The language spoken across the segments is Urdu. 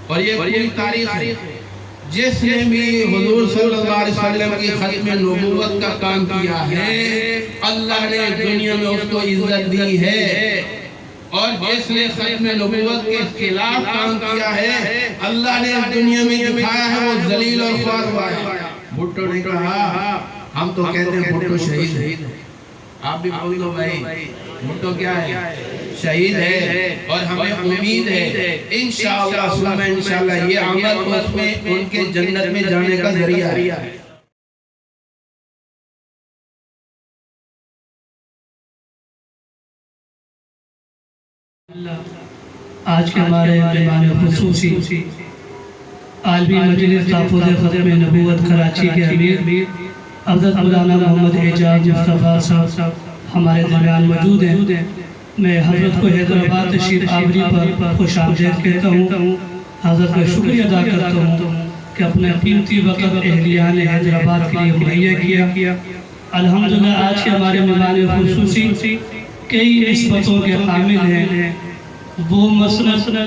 اور یہ پوری تاریخ ہے. جس نے بھی حضور صلی اللہ علیہ وسلم کی ختم نبوت کا کام کیا ہے اللہ نے دنیا میں اس کو عزت دی ہے، اور جس نے ختم نبوت کے خلاف کام کیا ہے اللہ نے دنیا میں دکھایا ہے وہ ذلیل اور خوار ہوا ہے. بھٹو نے کہا ہم تو کہتے ہیں بھٹو شہید ہے، آپ بھی بول دو بھائی بھٹو کیا ہے؟ شہید ہے. اور ہمیں امید ہے انشاءاللہ ثم انشاءاللہ یہ عمل اس میں ان کے جنت میں جانے کا ذریعہ ہے. آج کے ہمارے مہمان خصوصی عالمی مجلس تحفظ ختم نبوت کراچی کے امیر حضرت مولانا محمد اعجاز مصطفیٰ صاحب ہمارے درمیان موجود ہیں. میں حضرت کو حیدرآباد تشریف آوری پر خوش آمدید کہتا ہوں. حضرت کا شکریہ ادا کرتا ہوں کہ اپنے قیمتی وقت اہلیان حیدرآباد کے لیے مہیا کیا. الحمدللہ آج کے ہمارے مہمان خصوصی کئی نسبتوں کے حامل ہیں. وہ مسند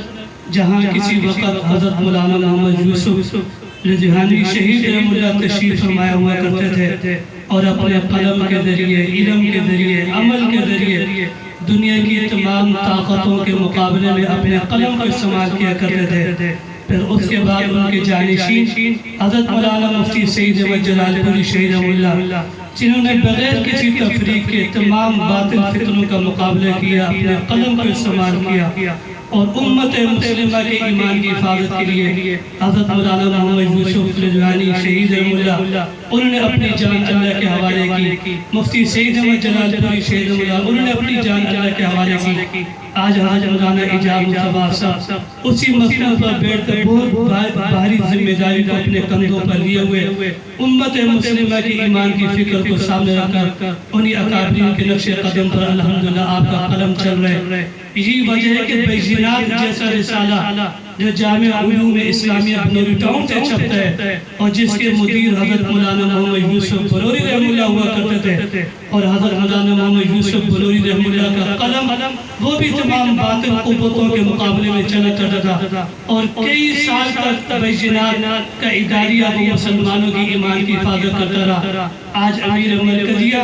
جہاں کسی وقت حضرت مولانا محمد یوسف رجحانی شہید رحمہ اللہ تشریف فرمایا ہوا کرتے تھے اور اپنے قلم کے ذریعے، علم کے ذریعے، عمل کے ذریعے دنیا کی تمام طاقتوں کے مقابلے میں اپنے قلم کو استعمال کیا کرتے تھے. پھر اس کے بعد ان کے جانشین حضرت مولانا مفتی سعید احمد جلال پوری شہید رحمہ اللہ جنہوں نے بغیر کسی تفریق کے تمام باطل فتنوں کا مقابلہ کیا، اپنے قلم کو استعمال کیا اور امت مسلمہ کے ایمان کی حفاظت کے لیے حضرت مولانا محمد یوسف رجحانی شہید رحمہ اللہ انہوں نے اپنی جان اللہ کے حوالے کی. مفتی سعید احمد جلال پوری شہید رحمہ اللہ انہوں نے اپنی جان اللہ کے حوالے کی. آج مولانا اعجاز مصطفیٰ صاحب اسی مسئلہ پر بیٹھ کر بہت بھاری ذمہ داری کو اپنے کندھوں پر لیے ہوئے امت مسلمہ کی ایمان کی فکر کو سامنے رکھ کر انہی اکابرین کے نقش قدم پر الحمدللہ آپ کا قلم چل رہے. یہی وجہ ہے کہ بیضینات جیسا رسالہ جو جامعہ علوم اسلامیہ بنوری ٹاؤن سے چھپتا ہے اور جس کے مدیر حضرت مولانا محمد یوسف بلوری رحمہ اللہ ہوا کرتے تھے، اور حضرت مولانا محمد یوسف بلوری رحمہ اللہ کا قلم وہ بھی تمام باطل قوتوں کے مقابلے میں چلا کرتا تھا اور کئی سال تک بیضینات کا اداریہ وہ مسلمانوں کی ایمان کی حفاظت کرتا رہا. آج امیر مرکزیہ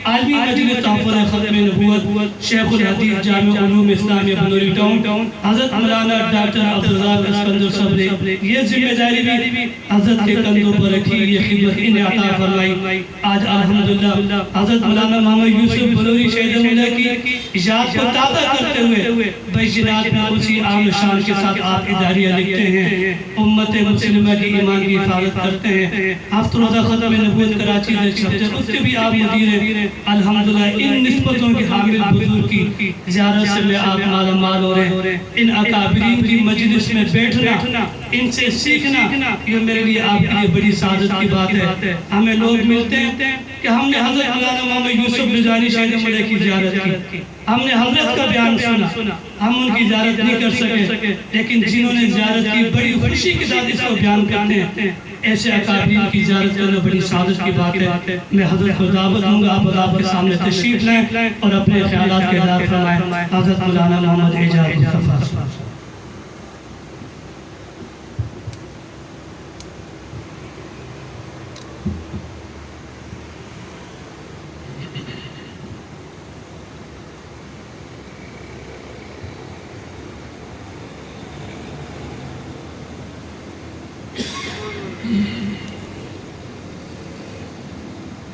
عالمی مجلس تحفظ ختم نبوت شیخ الحدیث جامعہ علوم اسلامیہ بنوری ٹاؤن حضرت مولانا ڈاکٹر عبدالرزاق اسکندر صاحب نے یہ ذمہ داری بھی حضرت کے کندھوں پر رکھی، یہ خدمت انہیں عطا فرمائی. آج الحمدللہ حضرت مولانا محمد یوسف بلوری شہید رحمہ اللہ کی یاد کو تازہ کرتے ہوئے بیضینات میں اسی عام شان کے ساتھ آپ اداریہ لکھتے ہیں، امت مسلمہ کی ایمان کی حفاظت کرتے ہیں. ہفتہ روزہ ختم نبوت کراچی سے چھپتے اس کے بھی آپ مدیر ہیں. الحمدللہ ان نسبتوں کے حامل بزرگ کی زیارت سے میں آپ مالا مال ہو رہے ہیں. ان اکابرین کی مجلس میں بیٹھنا، ان سے سیکھنا یہ میرے لیے آپ کے لیے بڑی سعادت کی بات ہے. ہمیں لوگ ملتے ہیں کہ ہم نے حضرت مولانا محمد یوسف رجحانی شہید رحمہ اللہ کی زیارت کی، ہم نے حضرت کا بیان سنا، ہم ان کی زیارت نہیں کر سکے لیکن جنہوں نے زیارت کی بڑی خوشی کے ساتھ اس کو بیان کرتے ہیں. ایسے اکابرین کی زیارت کرنا بڑی سعادت کی بات ہے. میں حضرت کو دعوت دوں گا آپ کے سامنے تشریف لائیں اور اپنے خیالات کے اظہار فرمائیں. حضرت مولانا محمد اعجاز مصطفیٰ صاحب.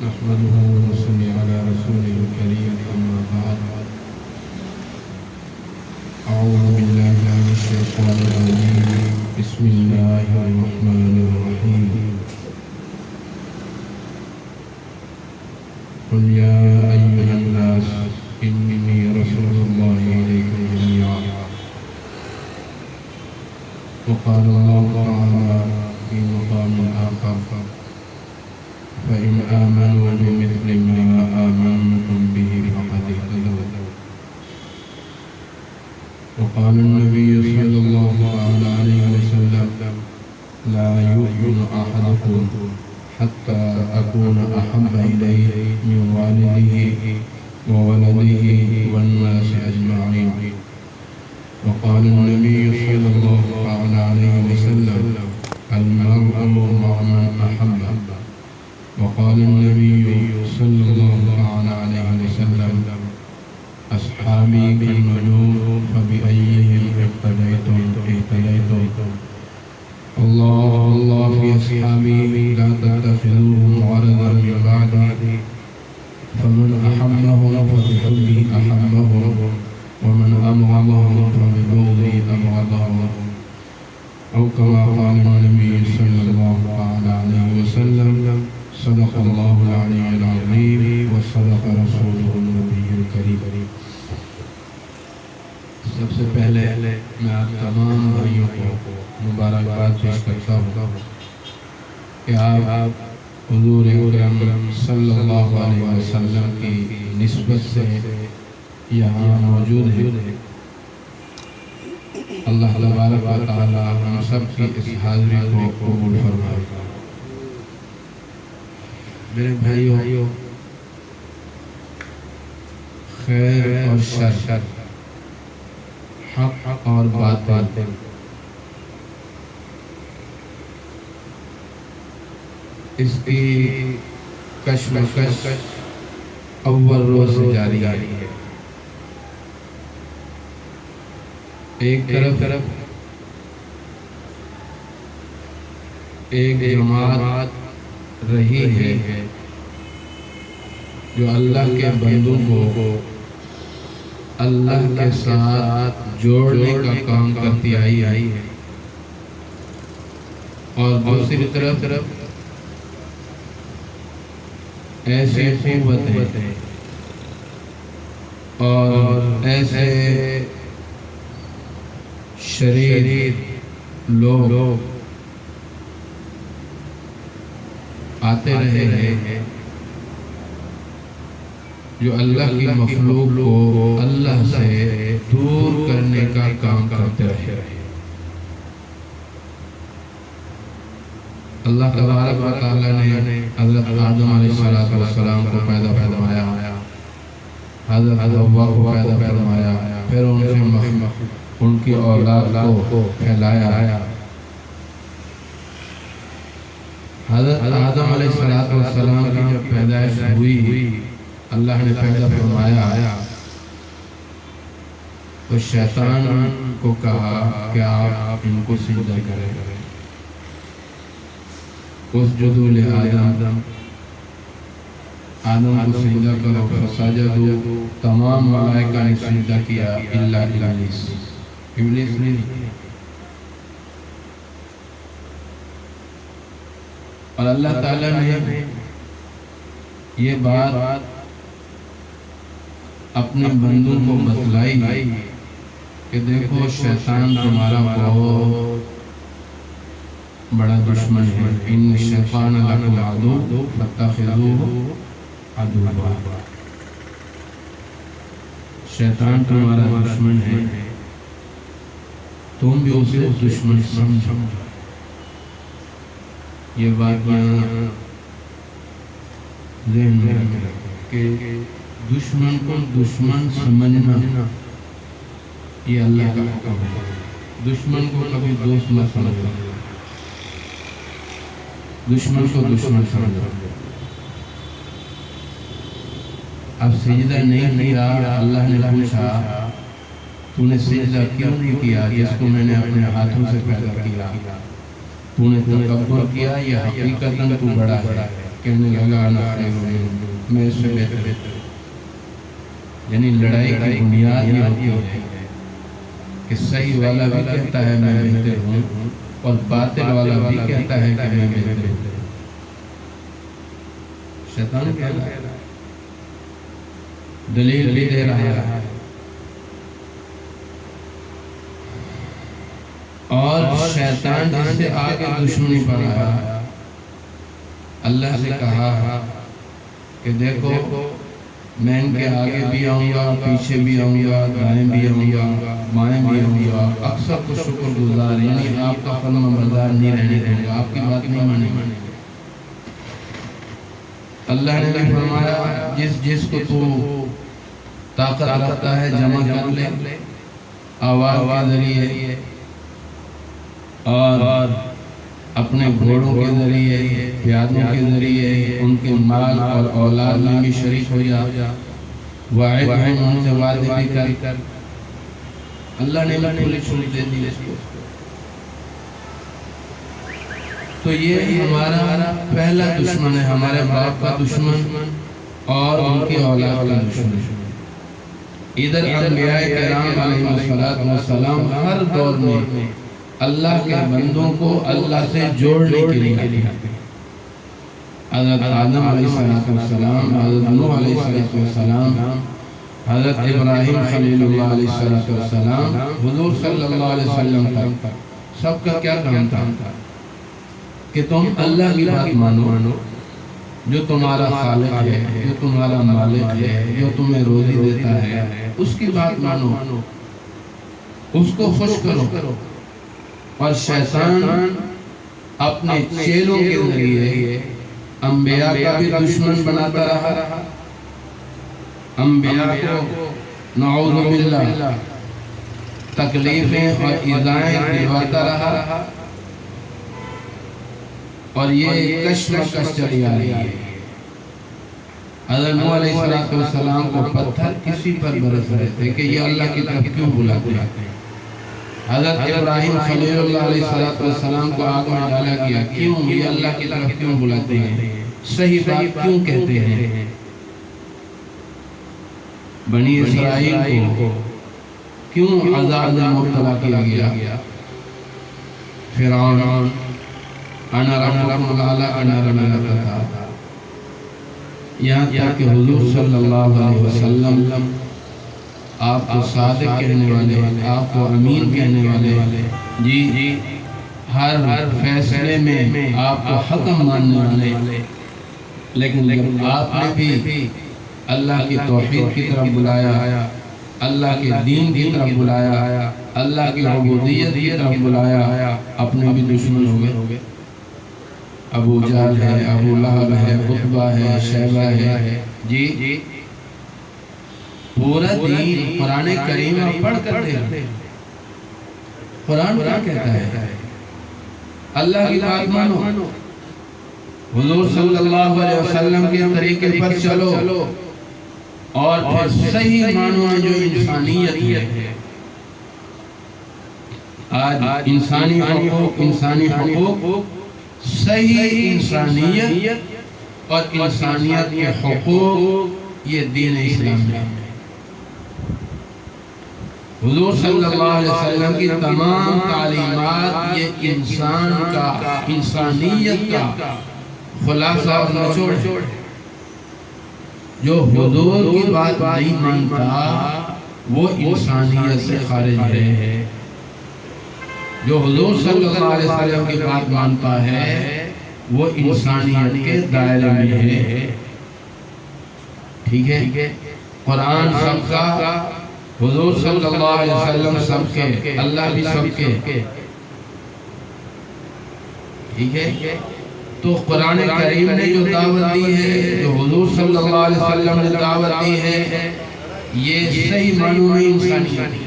نحمده ونصلي على رسوله الكريم أما بعد أعوذ بالله من الشيطان الرجيم بسم الله الرحمن الرحيم قل يا أيها الناس إني رسول الله إليكم جميعا وقال الله تعالى في مقام آخر فإن آمنوا بمثل ما آمنتم به فقد اهتدوا وقال النبي صلى الله عليه وسلم لا يؤمن أحدكم حتى أكون أحب إليه من والده وولده والناس أجمعين وقال النبي صلى الله عليه وسلم المرء مع من أحب. وقال النبي صلى الله عليه وسلم أصحابي كالنجوم فبأيهم اقتديتم اهتديتم. الله في أصحابي لا تتخذوهم غرضا من بعدي فمن أحبهم فبحبي أحبهم ومن أبغضهم فببغضي أبغضهم. أو كما قال النبي صلى الله عليه وسلم صدق الله العلي العظيم وصدق رسوله النبي الكريم. سب سے پہلے میں آپ تمام بھائیوں کو مبارکباد پیش کرتا ہوں کہ آپ حضور اکرم صلی اللہ علیہ وسلم کی نسبت سے یہاں موجود ہیں. اللہ تبارک و تعالی ہم سب کی اس حاضری کو قبول فرمائے. میرے بھائیوں، خیر اور شر، حق اور باطل، اس کی کشمکش اول روز سے جاری ہے. ایک طرف ایک جماعت رہی ہے جو اللہ کے بندوں کو اللہ کے ساتھ جوڑنے کا کام کرتی آئی ہے، اور دوسری طرف ایسے قوتیں اور ایسے شریر لوگ آتے رہے ہیں جو اللہ کی مخلوق کو اللہ سے دور کرنے کا کام کرتے رہے. اللہ تبارک و تعالی نے حضرت آدم علیہ السلام کو پیدا فرمایا، حضرت حوا کو پیدا فرمایا، پھر ان کی اولاد کو پھیلایا. حضرت آدم علیہ السلام کی جب پیدائش ہوئی، اللہ نے پیدا فرمایا تو شیطان کو کہا کہ آپ ان کو سجدہ کریں. اسجدوا لآدم، آدم کو سجدہ کرو. فسجدوا، تمام ملائکہ نے سجدہ کیا الا ابلیس نہیں. اور اللہ تعالیٰ نے یہ بات اپنے بندوں کو بتلائی کہ دیکھو شیطان تمہارا بہت بڑا دشمن ہے. ان الشیطان لکم عدو فاتخذوہ عدوا. شیطان تمہارا دشمن ہے، تم بھی اسے دشمن سمجھو. یہ بات یہاں ذہن میں رکھیں کہ دشمن کو دشمن سمجھنا یہ اللہ کا حکم ہے. دشمن کو کبھی دوست نہ سمجھو، دشمن کو دشمن سمجھو. اب سجدہ نہیں کیا، اللہ نے پوچھا تو نے سجدہ کیوں نہیں کیا جس کو میں نے اپنے ہاتھوں سے پیدا کیا؟ تو نے تکبر کیا یا حقیقتاً تو بڑا ہے؟ کہنے لگا انا خیر منہ، میں اس سے بہتر. یعنی لڑائی کی بنیاد یہ ہوتی ہے کہ صحیح والا بھی کہتا ہے میں بہتر ہوں اور باطل والا بھی کہتا ہے کہ میں بہتر ہوں. شیطان کہہ رہا ہے، دلیل بھی دے رہا ہے، اور شیطان جس سے آگے دشمنی پڑھا. اللہ سے کہا کہ دیکھو میں ان کے آگے بھی آؤں گا، پیچھے بھی آؤں گا، دائیں بھی آؤں گا، بائیں بھی آؤں گا. اکثر کو شکر گزار یعنی آپ کا فرما بردار نہیں رہنے دیں گے، آپ کی بات نہیں مانیں گے. اللہ نے بھی فرمایا جس کو تو طاقت رکھتا ہے جمع کر لے آواز کے ذریعے، اور اپنے گھوڑوں کے ذریعے، پیادوں کے ذریعے، ان کے مال اور اولاد میں بھی شریک ہو جا، وعدہم ان سے وعدے بھی کر۔ اللہ نے کھلی چھوٹ دے دی اس کو۔ تو یہ ہمارا پہلا دشمن ہے، ہمارے باپ کا دشمن اور ان کی اولاد کا دشمن۔ ادھر انبیاء کرام علیہ السلام ہر دور میں اللہ کے بندوں کو اللہ سے جوڑنے کے لیے حضرت آدم علیہ السلام، حضرت نوح علیہ السلام، حضرت ابراہیم خلیل اللہ علیہ السلام، حضور صلی اللہ علیہ وسلم تک سب کا کیا کام تھا کہ تم اللہ کی بات مانو، جو تمہارا خالق ہے، جو تمہارا مالک ہے، جو تمہیں روزی دیتا ہے، اس کی بات مانو، اس کو خوش کرو۔ اور شیطان اپنے چیلوں کے ذریعے انبیاء کا بھی دشمن بناتا رہا، انبیاء کو نعوذ باللہ تکلیفیں اور ایذائیں دلواتا رہا، اور یہ کشمکش چلی آ رہی ہے۔ حضرت نوح علیہ السلام کو پتھر کسی پر برس رہے تھے کہ یہ اللہ کی طرف کیوں بلاتے ہیں۔ حضرت ابراہیم خلیل اللہ علیہ السلام کو آگ میں ڈالا گیا، کیوں یہ اللہ کی طرف کیوں بلاتے ہیں، صحیح بات کیوں کہتے ہیں۔ بنی اسرائیل کو کیوں عذاب میں مبتلا کیا گیا، فرعون انا ربکم الاعلی انا ربکم تھا، یہاں تک کہ حضور صلی اللہ علیہ وسلم آپ کو صادق کہنے والے، آپ کو امین کہنے والے، جی ہر فیصلے میں آپ کو حکم ماننے والے، لیکن جب آپ نے بھی اللہ کی توحید کی طرف بلایا، اللہ کے دین کی طرف بلایا، اللہ کی عبودیت کی طرف بلایا، اپنے بھی دشمن ہو گئے۔ ابو جہل ہے، ابو لہب ہے، عتبہ ہے، شیبہ ہے، جی پورا دین قرآن کریم پڑھ کر دے۔ قرآن کیا کہتا ہے؟ اللہ کی بات مانو، حضور صلی اللہ علیہ وسلم کے طریقے پر چلو، اور پھر صحیح معنوں میں جو انسانیت ہے۔ آج انسانی حقوق، صحیح انسانیت اور انسانیت کے حقوق، یہ دین اسلام ہے۔ حضور صلی اللہ علیہ وسلم کی تمام تعلیمات یہ انسان کا، انسانیت کا خلاصہ اور نچوڑ ہے۔ جو حضور کی بات نہیں مانتا وہ انسانیت سے خارج ہے، جو حضور صلی اللہ علیہ وسلم کی بات مانتا ہے وہ انسانیت کے دائرے میں ہے۔ ٹھیک ہے، قرآن سب کا، حضور صلی اللہ علیہ وسلم سب کے، اللہ بھی سب کے۔ ٹھیک ہے، تو قرآن کریم نے جو دعوت دی ہے، جو حضور صلی اللہ علیہ وسلم نے دعوت دی ہے، یہ صحیح معنوں میں انسانیت۔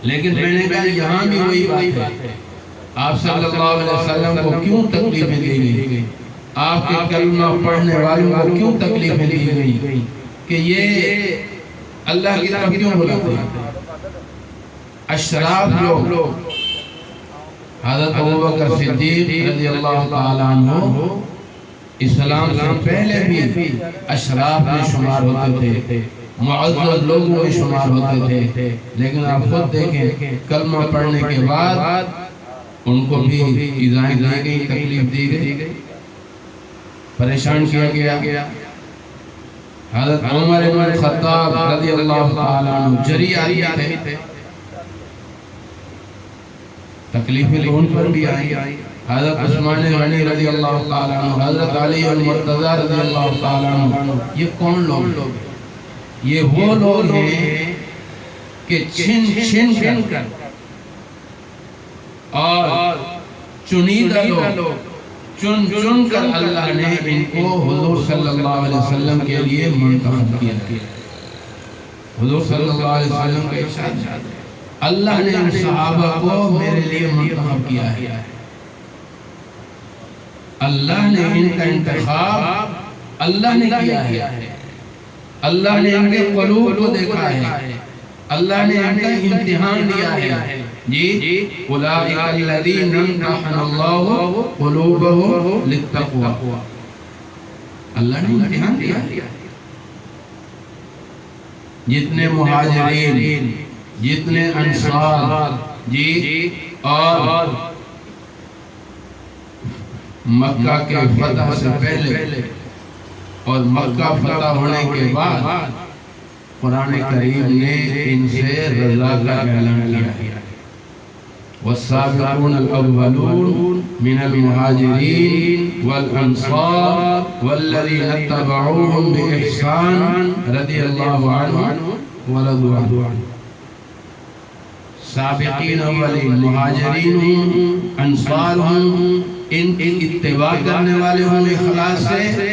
لیکن میں نے کہا یہاں بھی وہی بات ہے، آپ صلی اللہ علیہ وسلم کو کیوں تکلیفیں دی گئی، آپ کے کلمہ پڑھنے والوں کو کیوں تکلیفیں دی گئی کہ یہ اللہ کی طرف کیوں بلاتے ہیں۔ اشراف لوگ، حضرت ابوبکر صدیق رضی اللہ تعالیٰ عنہ اسلام سے پہلے بھی اشراف میں شمار ہوتے تھے، معزز لوگوں میں شمار ہوتے تھے، لیکن آپ خود دیکھیں کلمہ پڑھنے کے بعد ان کو بھی ایذائیں دی گئی، تکلیف دی گئی، پریشان کیا گیا۔ حضرت عمر بن الخطاب رضی اللہ تعالیٰ عنہ جری آدمی تھے، تکلیفیں ان پر بھی آئی۔ حضرت عثمان غنی رضی اللہ تعالیٰ عنہ، حضرت علی المرتضی رضی اللہ تعالیٰ عنہ، یہ کون لوگ ہیں؟ یہ وہ لوگ ہیں کہ چھن کر اور چنیدہ لوگ چن کر اللہ نے ان کو حضور صلی اللہ علیہ وسلم کے لیے منتخب کیا۔ حضور صلی اللہ علیہ وسلم کا ارشاد ہے، اللہ نے ان صحابہ کو میرے لیے منتخب کیا ہے، اللہ نے ان کا انتخاب اللہ نے کیا ہے، اللہ نے ان کے قلوب کو دیکھا ہے، اللہ نے ان کا امتحان لیا ہے۔ جی اولئک الذین امتحن اللہ قلوبهم للتقوی، اللہ نے امتحان لیا ہے۔ جتنے مہاجرین، جتنے انصار جی اور مکہ کے فتح سے پہلے اور مکہ فتح ہونے کے بعد قرآن کریم نے ان سے رضا کا اعلان کیا ہے۔ والسابقون الاولون من المهاجرين والانصار والذين اتبعوهم باحسان رضي الله عنهم ورضوا عنه۔ سابقین اولین، مہاجرین، انصار ان کی اتباع کرنے والے ہوں اخلاص سے،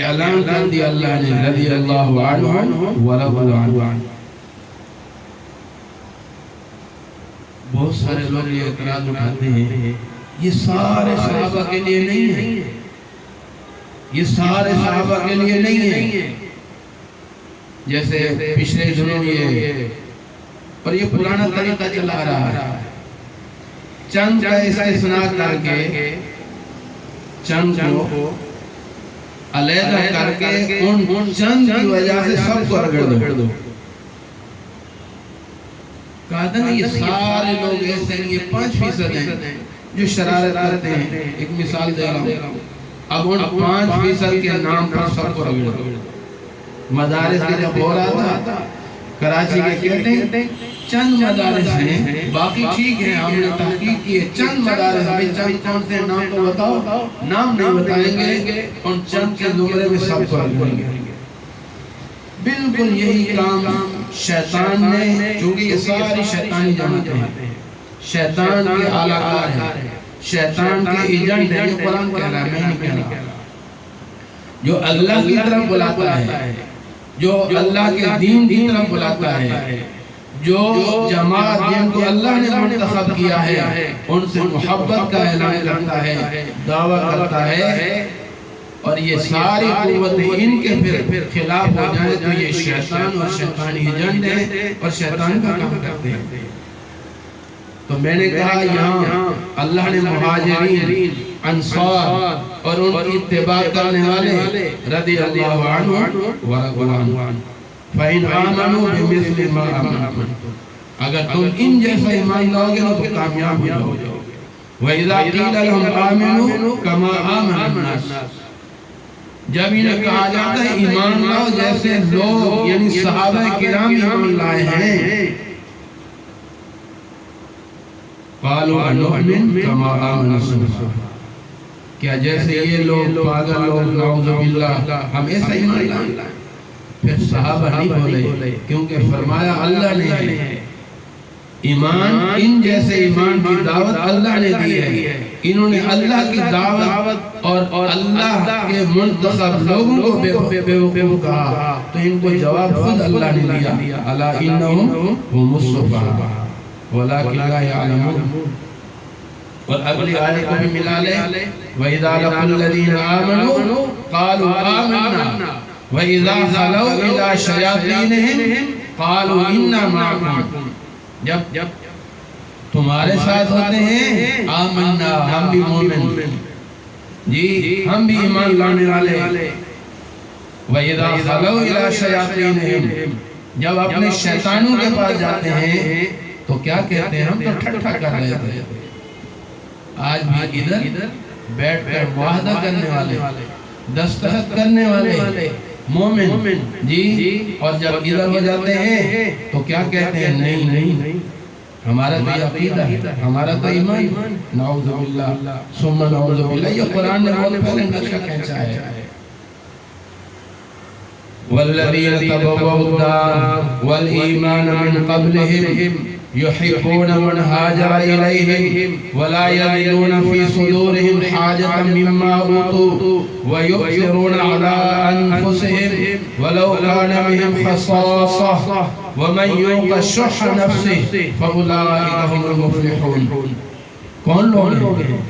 اعلان کر دیا اللہ نے رضی اللہ عنہ ورضوا عنہ۔ بہت سارے لوگ یہ اعتراض اٹھاتے ہیں یہ سارے صحابہ کے لیے نہیں ہے، یہ سارے صحابہ کے لیے نہیں ہے، جیسے پچھلے دنوں یہ، اور یہ پرانا طریقہ چلا رہا ہے، چند کا استثناء کر کے، چند کو علیحدہ کر کے ان چند کی وجہ سے سب کو رگڑ دو۔ کہا تھا نا یہ سارے لوگ ایسے ہیں، یہ 5% ہیں جو شرارت کرتے ہیں۔ ایک مثال دے رہا ہوں، اب ان 5% کے نام پر سب کو رگڑ دو۔ مدارس کے جب ہو رہا تھا کراچی کے کہتے ہیں چند مدارس ہیں، باقی ٹھیک ہے، ہم نے تحقیق کی ہے، چند مدارس ہیں، چند کون سے نام تو بتاؤ، نام نہیں بتائیں گے، ان چند کے زمرے میں سب کو رگڑیں گے۔ بالکل یہی کام شیطان نے، چونکہ یہ ساری شیطانی جماعتیں ہیں، شیطان کے اعلیٰ کار ہیں، شیطان کے ایجنٹ ہیں، یہ قرآن کہہ رہا ہے، میں نہیں کہہ رہا، جو اللہ کی طرف بلاتا ہے، جو اللہ کے دین کی طرف بلاتا ہے، جو جماعت جن کو اللہ نے منتخب کیا ہے ان سے محبت کا اعلان کرتا ہے، دعویٰ کرتا ہے، اور یہ ساری قوتیں ان کے پھر خلاف ہو جائیں تو یہ شیطان اور شیطانی ایجنٹ ہیں اور شیطان کا کام کرتے ہیں۔ تو میں نے کہا یہاں اللہ نے مہاجرین، انصار اور ان کی اتباع کرنے والے رضی اللہ عنہ ورضوا عنہ، فَإِنْ آمَنُوا بِمِثْلِ مَا آمَنْتُمْ، اگر تم ان جیسا ایمان لاؤ گے تو کامیاب ہو جاؤ گے۔ وَإِذَا قِيلَ لَهُمْ آمِنُوا كَمَا آمَنَ النَّاسُ، جب انہیں کہا جاتا ہے ایمان لاؤ جیسے لوگ یعنی صحابہ کرام ایمان لائے ہیں، قَالُوا أَنُؤْمِنُ كَمَا آمَنَ الصُّفَهَاءُ، کیا جیسے یہ لوگ پاگل لوگ نعوذ باللہ ہم ایسا ایمان لائیں؟ پھر صحابہ نہیں بولے، کیونکہ فرمایا اللہ نے ہے، ایمان ان جیسے ایمان کی دعوت اللہ نے دی ہے، انہوں نے اللہ کی دعوت اور اللہ کے منتخب لوگوں کو بے وقوف کہا تو ان کو جواب خود اللہ نے دیا، الا انہم هم الصفہاء ولکن لا یعلمون۔ اور اگلی آیت کو بھی ملا لے، وَإِذَا لَقُوا الَّذِينَ آمَنُوا قَالُوا آمَنَّا وَإِذَا خَلَوْا إِلَى شَيَاطِينِهِمْ قَالُوا إِنَّا مَعَكُمْ، جب تمہارے ساتھ ہوتے ہیں آمنا، ہم بھی مومن، جی ہم بھی ایمان لانے والے، وَإِذَا خَلَوْا إِلَى شَيَاطِينِهِمْ، جب اپنے شیطانوں کے پاس جاتے ہیں تو کیا کہتے ہیں؟ ہم تو ٹھٹھا کر رہے تھے۔ آج بھی ادھر بیٹھ کر معاہدہ کرنے والے، دستخط کرنے والے مومن جی، اور جب ادھر ہو جاتے ہیں تو کیا کہتے ہیں؟ نہیں ہمارا تو عقیدہ ہے، ہمارا تو ایمان، نعوذ باللہ ثم نعوذ باللہ۔ یہ قرآن نے بہت پہلے نقشہ کھینچا ہے، والذین تبوؤا الدار والایمان من قبلہم يحبون من هاجر إليهم ولا يجدون في صدورهم حاجة مما أوتوا ويؤثرون على أنفسهم ولو كان بهم خصاصة وَمَن يُوقَ شُحَّ نَفْسِهِ فَأُولَٰئِكَ هُمُ الْمُفْلِحُونَ۔ کون لوگ ہیں؟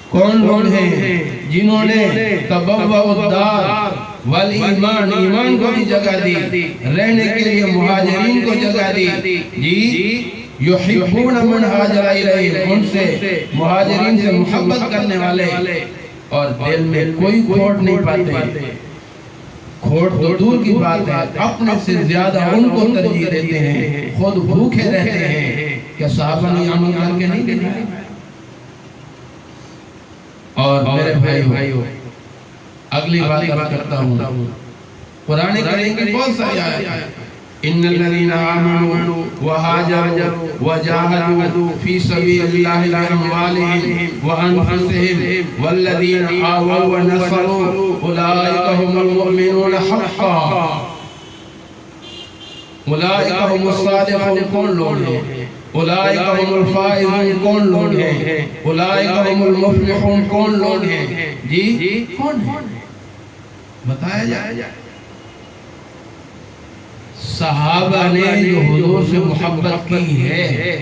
کون لوگ ہیں جنہوں نے تبوّأ الدار والایمان، ایمان کو بھی جگہ دی، رہنے کے لیے مہاجرین کو جگہ دی، جی یحبون من ہاجر الیہم، ان سے مہاجرین سے محبت کرنے والے، اور دل میں کوئی کھوٹ نہیں پاتے، کھوٹ تو دور کی بات ہے، اپنے سے زیادہ ان کو ترجیح دیتے ہیں، خود بھوکے رہتے ہیں۔ کیا صحابہ نے عمل کر کے نہیں دکھایا؟ اور میرے بھائیو اگلی بات عرض کرتا ہوں، قرآن کریم کی بہت ساری آیات ہیں۔ ان الذين آمنوا وهاجروا وجاهدوا في سبيل الله بأموالهم وأنفسهم والذين آووا ونصروا أولئك هم المؤمنون حقا، أولئك هم الصادقون، کون لوگ ہیں؟ اولئک هم الفائزون، کون لوگ ہیں؟ اولئک هم المفلحون، کون لوگ ہیں؟ جی کون ہیں؟ بتایا جائے۔ صحابہ نے جو حضور سے محبت کی ہے،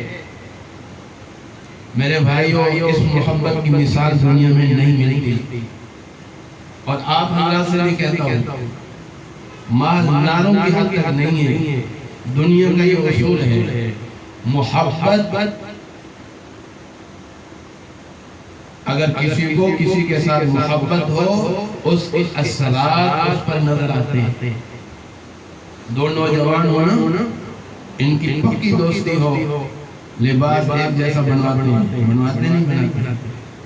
میرے بھائیو اس محبت کی مثال دنیا میں نہیں ملتی، اور آپ حضرات سے بھی کہتا ہوں، محض نعروں کی حد تک نہیں ہے، دنیا کا یہ اصول ہے، محبت اگر کسی کو کسی کے ساتھ محبت ہو، اس کے اثرات اس پر نظر آتے ہیں۔ دو نوجوان ہو نا، ان کی پکی دوستی ہو، لباس ایک جیسا بنواتے نہیں،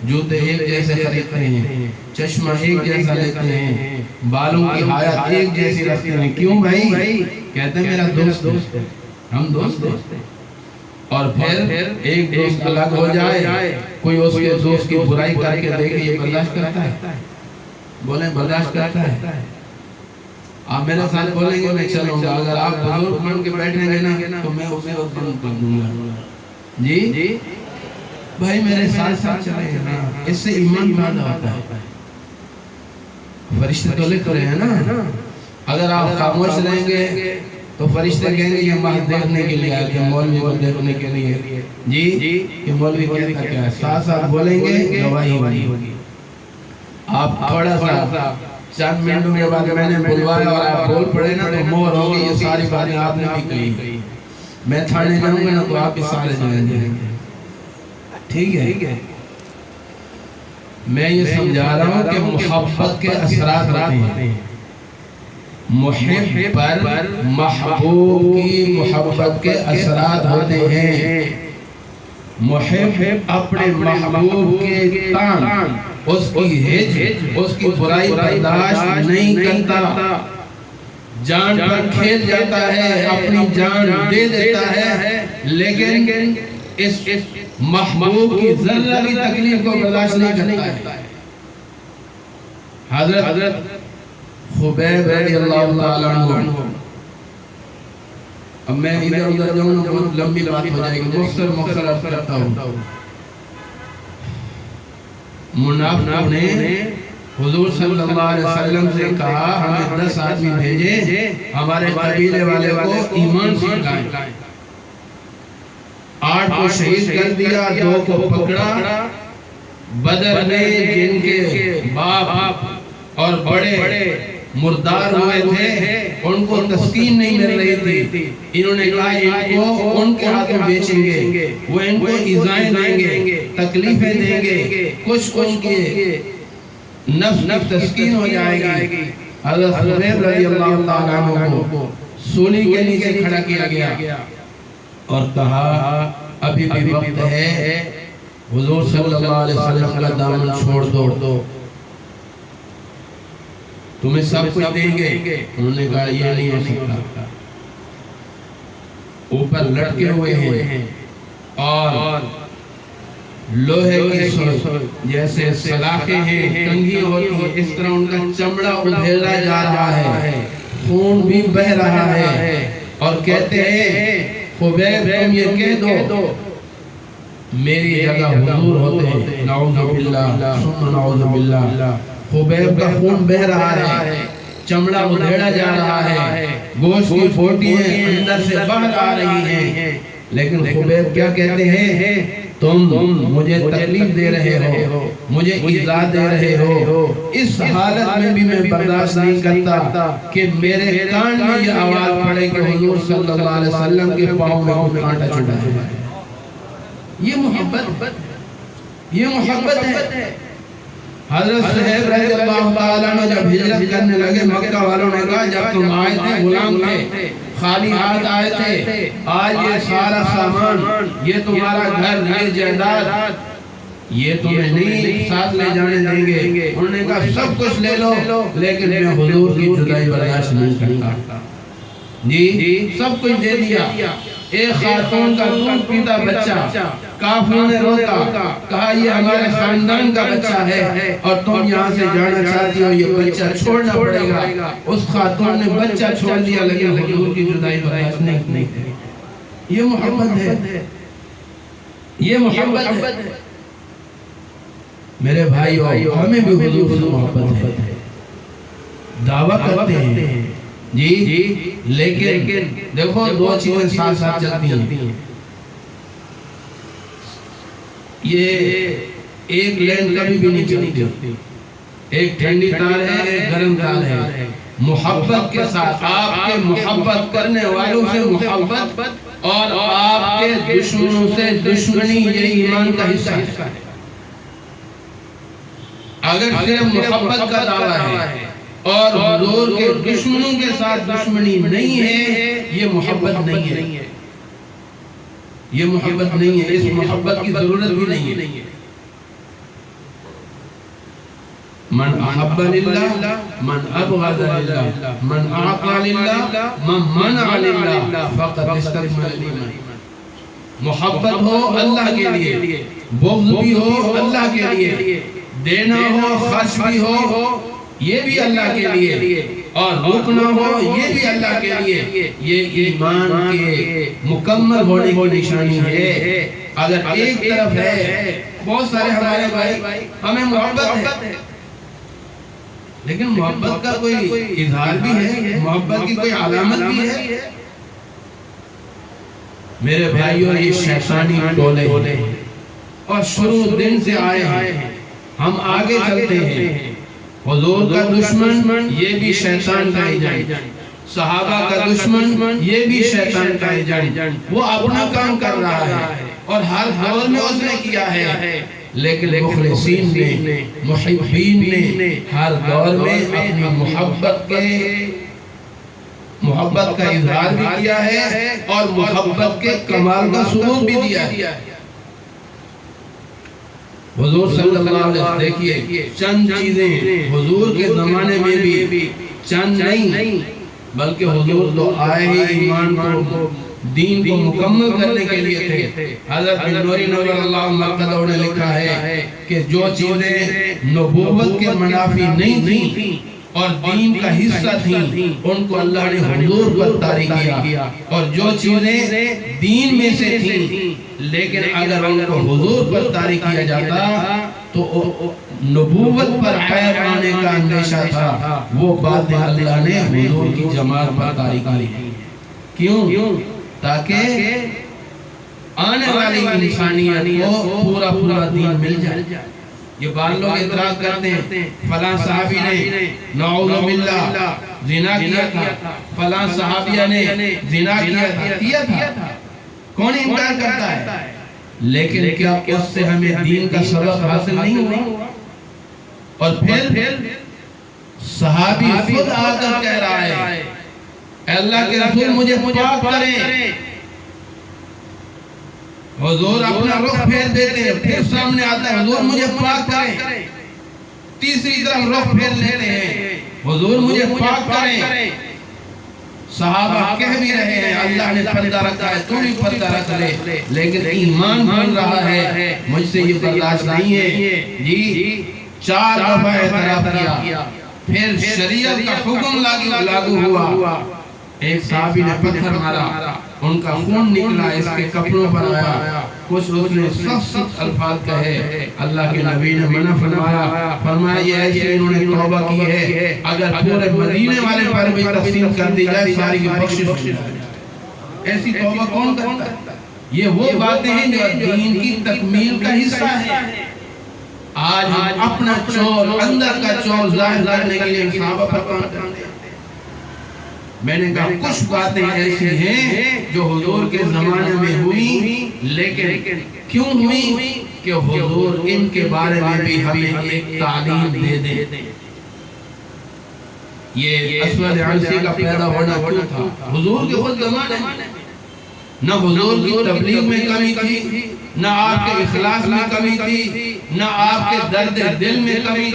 جوتے ایک جیسے خریدتے ہیں، چشمہ ایک جیسا لیتے ہیں، بالوں کی حیات ایک جیسی رکھتے ہیں، کیوں بھائی؟ کہتے ہیں میرا دوست ہے، ہم دوست ہیں۔ اور پھر ایک دوست الگ ہو جائے، کوئی اس کے دوست کی برائی کر کے دیکھے، یہ برداشت کرتا ہے؟ بولیں برداشت کرتا ہے؟ آپ میرے ساتھ بولیں گے میں چلوں گا، اگر آپ بزرگ بن کے بیٹھیں گے نا تو میں اسے بند کر دوں گا، جی بھائی میرے ساتھ ساتھ چلیں گے، اس سے ایمان پیدا ہوتا ہے۔ فرشتے تو لکھ رہے ہیں نا، اگر آپ خاموش رہیں گے تو فرشتے کہیں گے یہ محض دیکھنے کے لیے آئے، یہ مولوی کو دیکھنے کے لیے، جی یہ مولوی کہتا کیا ہے، ساتھ ساتھ بولیں گے گواہی ہوگی۔ آپ تھوڑا سا چند منٹوں کے بعد میں نے بلوایا اور آپ بول پڑے نا تو مور ہوگی، یہ ساری باتیں آپ نے بھی کہی، میں تھانے جاؤں گا نا تو آپ بھی سارے جائیں گے، ٹھیک ہے؟ میں یہ سمجھا رہا ہوں کہ محبت کے اثرات رہتے ہیں، محب پر محبوب کی محبت کے اثرات ہوتے ہیں، محب اپنے محبوب کے تان، اس کی ہج، اس کی برائی برداشت نہیں کرتا، جان پر کھیل جاتا ہے، اپنی جان دے دیتا ہے، لیکن اس محبوب کی ذرہ بھی تکلیف کو برداشت نہیں کرتا ہے۔ حضرت خبیب رضی اللہ تعالیٰ عنہ، اب میں ادھر ادھر جاؤں نا بہت لمبی بات ہو جائے گی، مختصر عرض کرتا ہوں۔ منافقوں نے حضور صلی اللہ علیہ وسلم سے کہا ہمیں 10 آدمی بھیجے، ہمارے قبیلے والے کو ایمان سکھائیں۔ 8 کو شہید کر دیا، 2 کو پکڑا۔ بدر میں جن کے باپ اور بڑے مردار ہوئے تھے ان کو تسکین نہیں مل رہی تھی، انہوں نے کہا ان کو ان کے ہاتھوں بیچیں گے، وہ ان کو ایذائیں دیں گے، تکلیفیں دیں گے، کچھ کے نفس تسکین ہو جائے گی۔ حضرت خبیب رضی اللہ تعالیٰ عنہ کو سولی کے نیچے کھڑا کیا گیا اور کہا ابھی بھی وقت ہے، حضور صلی اللہ علیہ وسلم کا دامن چھوڑ دو، تمہیں سب کچھ دیں گے۔ انہوں نے کہا یہ نہیں ہو سکتا، اوپر لٹکے ہوئے ہیں اور لوہے کی جیسے سلاخیں ہیں، کنگھی ہوتی ہیں، اس طرح ان کا چمڑا ادھیڑا جا رہا ہے، خون بھی بہ رہا ہے، اور کہتے ہیں خبیب تم یہ کہہ دو میری جگہ حضور ہوتے ہیں، نعوذ باللہ ثم نعوذ باللہ۔ خبیب کا خون بہ رہا ہے، چمڑا ادھیڑا جا رہا ہے، گوشت کی پھوٹیاں اندر سے باہر آ رہی ہیں، لیکن خبیب کیا کہتے ہیں؟ تم مجھے تکلیف دے رہے ہو، مجھے ایذا دے رہے ہو، اس حالت میں بھی میں برداشت نہیں کرتا کہ میرے کان میں یہ آواز پڑے کہ حضور صلی اللہ علیہ وسلم کے پاؤں میں کوئی کانٹا چھڑا ہے۔ یہ محبت ہے۔ حضرت صہیب رضی اللہ تعالیٰ عنہ جب ہجرت کرنے لگے، مکہ والوں نے کہا جب تم آئے تھے غلام تھے، خالی ہاتھ آئے تھے، آج یہ سارا سامان، یہ تمہارا گھر، یہ جائیداد، یہ تمہیں نہیں ساتھ لے جانے دیں گے۔ انہوں نے کہا سب کچھ لے لو لیکن میں حضور کی جدائی برداشت نہیں کرتا۔ جی سب کچھ دے دیا۔ ایک خاتون کا دودھ پیتا بچہ، کافروں نے روکا، کہا یہ ہمارے خاندان کا بچہ ہے اور تم یہاں سے جانا چاہتی ہو، یہ بچہ چھوڑنا پڑے گا۔ اس خاتون نے بچہ چھوڑ دیا لیکن حضور کی جدائی برداشت نہیں کی۔ یہ محبت ہے، یہ محبت ہے۔ میرے بھائیو، ہمیں بھی حضور سے محبت ہے، دعویٰ کرتے ہیں جی، لیکن دیکھو دو چیزیں ساتھ ساتھ چلتی ہیں۔ یہ ایک لین کبھی بھی نہیں چلتی، ایک ٹھنڈی تار ہے، ایک گرم تار ہے۔ محبت کے ساتھ آپ کے محبت کرنے والوں سے محبت اور آپ کے دشمنوں سے دشمنی، یہ ایمان کا حصہ ہے۔ اگر صرف محبت کا دعویٰ ہے اور حضور کے دشمنوں کے ساتھ دشمنی نہیں ہے، یہ محبت نہیں ہے، یہ محبت نہیں ہے، اس محبت کی ضرورت بھی نہیں ہے۔ من احب للہ، من ابغض للہ، من اعطى للہ، من منع للہ، فقط استکمل الایمان۔ محبت ہو اللہ کے لیے، بغض بھی ہو اللہ کے لیے، دینا ہو خرچ بھی ہو یہ بھی اللہ کے لیے، اور روکنا ہو یہ بھی اللہ کے لیے، یہ ایمان کے مکمل ہونے کی نشانی ہے۔ اگر ایک طرف ہے، بہت سارے ہمارے بھائی ہمیں محبت ہے لیکن محبت کا کوئی اظہار بھی ہے، محبت کی کوئی علامت بھی ہے۔ میرے بھائیوں، یہ شیطانی ٹولے اور شروع دن سے آئے ہیں، ہم آگے چلتے ہیں۔ حضور کا دشمن یہ بھی شیطان کا ایجنٹ، صحابہ کا دشمن یہ بھی شیطان کا ایجنٹ، وہ اپنا کام کر رہا ہے اور ہر دور میں اس نے کیا ہے، لیکن مخلصین نے، محبین نے ہر دور میں اپنی محبت کا اظہار بھی کیا ہے اور محبت کے کمال کا ثبوت بھی دیا ہے۔ حضور صلی اللہ علیہ وسلم دیکھئے چند چیزیں حضور کے زمانے میں بھی چند نہیں بلکہ حضور تو آئے ہی ایمان کو، دین کو مکمل کرنے کے لیے تھے۔ حضرت بن نوری نور اللہ مرقدہ نے لکھا ہے کہ جو چیزیں نبوت کے منافی نہیں تھیں اور دین کا حصہ تھیں ان کو اللہ نے حضور پر طاری کیا، اور جو چیزیں دین میں سے تھیں لیکن اگر ان کو حضور پر طاری کیا جاتا تو نبوت پر عیب آنے کا اندیشہ تھا، وہ باتیں اللہ نے حضور کی جماعت پر طاری کی۔ کیوں؟ تاکہ آنے والی انسانیت کو پورا دین مل جائے۔ یہ بعض لوگ اعتراض کرتے ہیں فلاں صحابی نے نعوذ باللہ زنا کیا تھا، فلاں صحابیہ نے زنا کیا تھا، کون انکار کرتا ہے؟ لیکن کیا اس سے ہمیں دین کا سبق حاصل نہیں ہوا؟ اور پھر صحابی خود آ کر کہہ رہا ہے اے اللہ کے رسول مجھے پاک کریں، حضور اپنا رخ پھیر دیتے ہیں، پھر سامنے آتا ہے حضور مجھے پاک کریں، تیسری طرف رخ پھیر لیتے ہیں حضور مجھے پاک کریں۔ صحابہ کہہ بھی رہے ہیں اللہ نے پردہ رکھا ہے تو بھی پردہ رکھ لے، لیکن ایمان بن رہا ہے مجھ سے یہ برداشت نہیں ہے جی۔ 4 دفعہ اعتراف کیا، پھر شریعت کا حکم لاگو ہوا، ایک صحابی نے پتھر مارا، ان کا خون نکلا، اس کے کپڑوں پر آیا، کچھ اس نے سخت الفاظ کہے، اللہ کے نبی نے منع فرمایا یہ ایسے انہوں نے توبہ کی ہے، اگر پورے مدینے والے پر بھی تقسیم کر دی جائے ساری کی بخشش ہو جائے۔ ایسی توبہ کون کرتا ہے؟ یہ وہ باتیں ہیں جو دین کی تکمیل کا حصہ ہے۔ آج ہم اپنا چور، اندر کا چور ظاہر کرنے کے لیے صحابہ پر کام کرتے ہیں۔ میں نے کہا کچھ باتیں ایسی ہیں جو حضور کے زمانے میں ہوئی، لیکن کیوں ہوئی کہ حضور ان کے بارے میں بھی ہمیں ایک تعلیم دے دے۔ یہ اسود عنسی کا پیدا ہونا کیوں تھا؟ حضور کے خود زمانے میں نہ حضور کی تبلیغ میں کمی تھی، نہ آپ کے اخلاص میں کمی تھی، نہ آپ کے درد دل میں کمی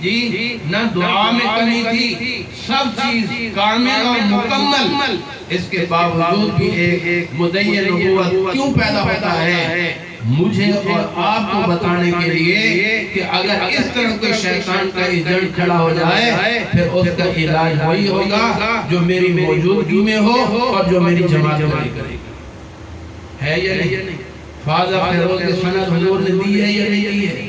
تھی، نہ دعا میں کمی تھی، سب چیز کامل اور مکمل۔ اس کے باوجود بھی ایک مدعی نبوت کیوں پیدا ہوتا ہے؟ مجھے اور آپ کو بتانے کے لیے کہ اگر اس طرح کوئی شیطان کا ایجنٹ کھڑا ہو جائے پھر اس کا علاج وہی ہوگا جو میری موجودگی میں ہو اور جو میری جماعت میں کرے گا۔ ہے یا نہیں؟ فاضل فیروز کے سند حضور نے دی ہے یا نہیں دی ہے؟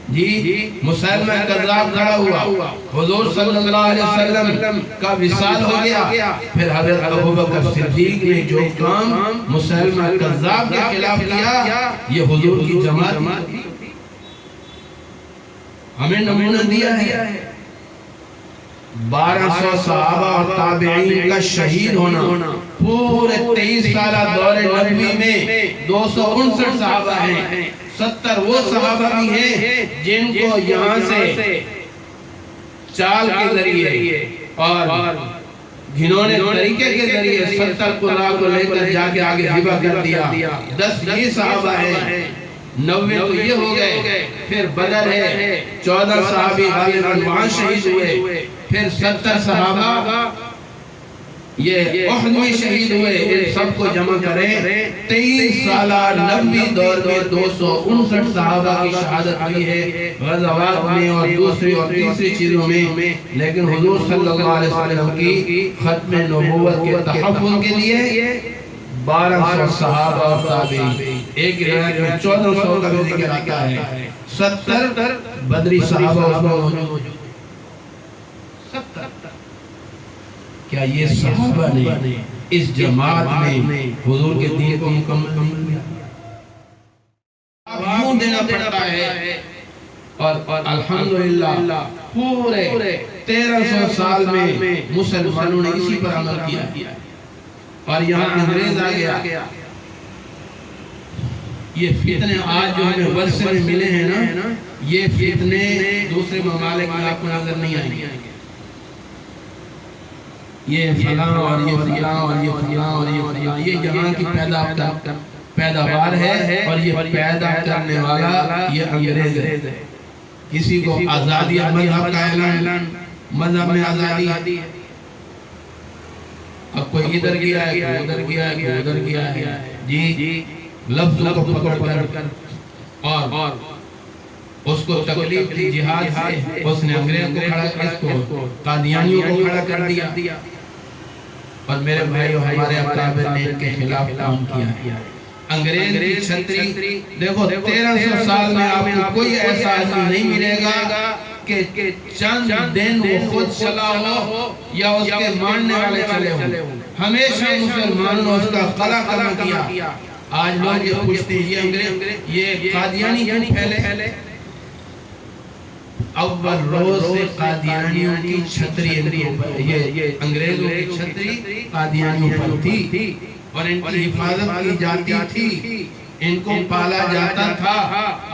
جی، مسلمہ کذاب کھڑا ہوا، حضور صلی اللہ علیہ وسلم کا وصال ہو گیا، پھر حضرت ابوبکر صدیق نے جو کام مسلمہ کذاب کے خلاف کیا یہ حضور کی جماعت ہمیں نمونہ دیا ہے۔ 1200 صحابہ اور تابعین کا شہید ہونا، پورے 23 سالہ دور نبوی میں 259 صحابہ ہیں، 70 وہ صحابہ بھی ہیں جن کو یہاں سے چال کے ذریعے اور گھنونے طریقے کے ذریعے 70 قرآن کو لے کر جا کے آگے ہبہ کر دیا۔ 10 یہ صحابہ ہیں، 90 تو یہ ہو گئے، پھر بدر ہے، 14 صحابی غالباً وہاں شہید ہوئے، پھر 70 صحابہ یہ احد میں شہید ہوئے۔ ان سب کو جمع کریں، 23 سالہ نبوی دور میں 259 صحابہ کی شہادت ہوئی ہے غزوات میں اور دوسری اور تیسری چیزوں میں، لیکن حضور صلی اللہ علیہ وسلم کی ختم نبوت کے تحفظ کے لیے 1200 صحابہ اور تابعین، ایک روایت میں 1400 کا بھی ذکر آتا ہے، 70 بدری صحابہ اس میں موجود۔ کیا یہ صحابہ نے اس جماعت میں حضور کے دین کو مکمل نہیں کیا؟ اب یوں دینا پڑتا ہے، اور الحمدللہ پورے 1300 سال میں مسلمانوں نے اسی پر عمل کیا، اور یہاں انگریز آ گیا۔ یہ فتنے آج جو ہمیں ورثے میں ملے ہیں نا، یہ فتنے دوسرے ممالک میں آپ کو نظر نہیں آئیں گے۔ یہ فلاں اور یہ فلاں اور یہ فلاں اور یہ فلاں، یہ یہاں کی پیداوار ہے، اور یہ پیدا کرنے والا یہ انگریز ہے۔ کسی کو آزادی مذہب کا اعلان، مذہب میں آزادی ہے، اب کوئی ادھر گیا ہے، کوئی ادھر گیا ہے، کوئی ادھر گیا ہے، جی لفظوں کو پکڑ کر اور اس کو تکلیف دی جہاد سے، اس نے انگریز کو کھڑا کر، اس کو قادیانیوں کو کھڑا کر دیا، اور میرے بھائیو ہمارے اکابر نے ان کے خلاف کام کیا۔ انگریز کی چھتری دیکھو 1300 سال میں آپ کو کوئی ایسا آدمی نہیں ملے گا کہ چند دن وہ خود چلا ہو یا اس کے ماننے والے چلے ہوں، ہمیشہ مسلمانوں نے اس کا قلع قلع کیا۔ آج لوگ یہ پوچھتے ہیں یہ انگریز، یہ قادیانی کیوں پھیلے؟ اول روز سے قادیانیوں کی چھتری، یہ انگریزوں کی چھتری قادیانیوں پر تھی، اور ان کی حفاظت کی جاتی تھی، ان کو پالا جاتا تھا،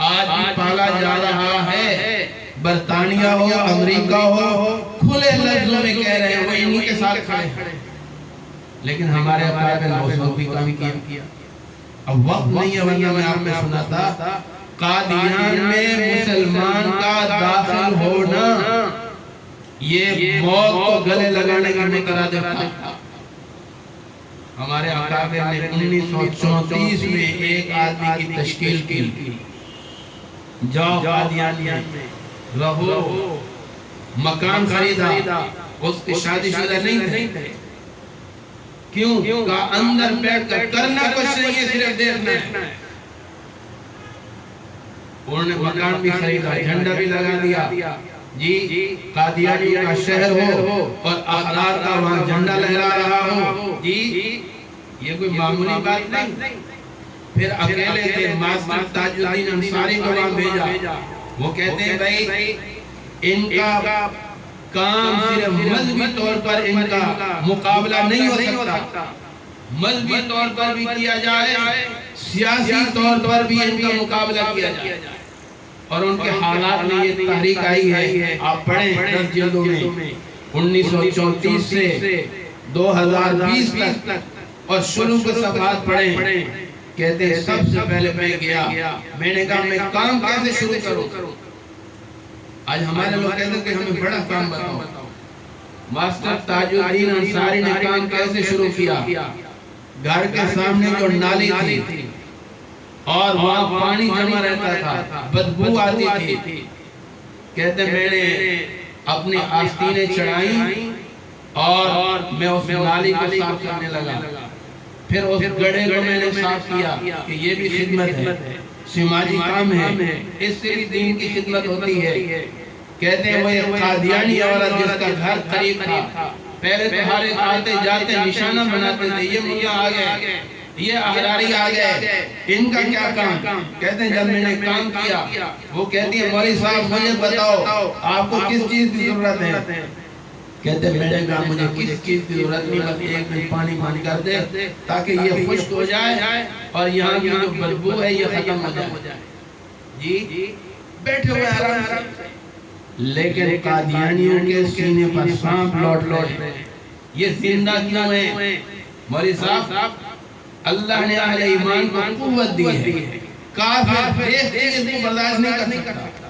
آج بھی پالا جا رہا ہے۔ برطانیہ ہو، امریکہ ہو، کھلے لفظوں میں کہہ رہے ہیں وہ انہی کے ساتھ کھڑے ہیں، لیکن ہمارے اقابر نے اس وقت بھی کام کیا۔ اب وقت نہیں ہے، ورنہ میں آپ میں سناتا قادیان میں مسلمان کا داخل ہونا یہ موت کو گلے لگانے کا مترادف تھا۔ ہمارے اکابر نے 1934 میں ایک آدمی کی تشکیل کی، جاؤ قادیانیان میں رہو، مکان خریدا، اس کی شادی شدہ نہیں تھے، کیوں؟ کہ اندر بیٹھ کر کرنا کچھ نہیں ہے، صرف دیکھنا ہے، انہوں نے مکان بھی خریدا، جھنڈا بھی لگا دیا جی، قادیانیوں کا شہر ہو اور احرار کا وہاں جھنڈا لہرا رہا ہو جی، یہ کوئی معمولی بات نہیں۔ پھر اکیلے تھے، ماسٹر تاج الدین انصاری کو وہاں بھیجا، وہ کہتے ہیں بھائی ان کا کام صرف مذہبی طور پر ان کا مقابلہ نہیں ہو سکتا، مذہبی طور پر بھی کیا جائے، سیاسی طور پر بھی ان کا مقابلہ کیا جائے، اور ان کے حالات میں یہ تحریک آئی ہے۔ آپ پڑھیں 10 جلدوں میں 1934 سے 2020 تک، اور شروع کے صفحات پڑھیں، کہتے ہیں سب سے پہلے میں گیا، میں نے کہا میں کام کیسے شروع کروں؟ آج ہمارے لوگ کہتے ہیں کہ ہمیں بڑا کام بتاؤ۔ ماسٹر تاج الدین انصاری نے کام کیسے شروع کیا؟ گھر کے سامنے جو نالی تھی اور وہاں پانی جمع رہتا تھا، بدبو آتی تھی، کہتے میں نے اپنی آستینیں چڑھائیں اور میں اس نالی کو صاف کرنے لگا، پھر اس گڑھے کو میں نے صاف کیا کہ یہ بھی خدمت ہے، سماجی کام ہے، اس سے بھی دین کی خدمت ہوتی ہے۔ کہتے ہیں وہ ایک قادیانی عورت جس کا گھر قریب تھا، پہلے تو ہر ایک آتے جاتے نشانہ بناتے تھے، یہ مجھے آ گئے، یہ احراری آ گئے، ان کا کیا کام؟ کہتے ہیں جب میں نے کام کیا، وہ کہتی ہے مولوی صاحب مجھے بتاؤ آپ کو کس چیز کی ضرورت ہے؟ کہتے ہیں میں نے کہا مجھے کس چیز کی ضرورت نہیں، بس ایک دن پانی بند کر دے تاکہ یہ خشک ہو جائے اور یہاں کی جو بدبو ہے یہ ختم ہو جائے۔ جی بیٹھے ہوئے آرام سے، لیکن قادیانیوں کے سینے پر سانپ لوٹ رہے، یہ زندہ کیوں ہیں؟ مولوی صاحب اللہ نے اہل ایمان کو قوت دی ہے، کافر ایک چیز کو برداشت نہیں کر سکتا،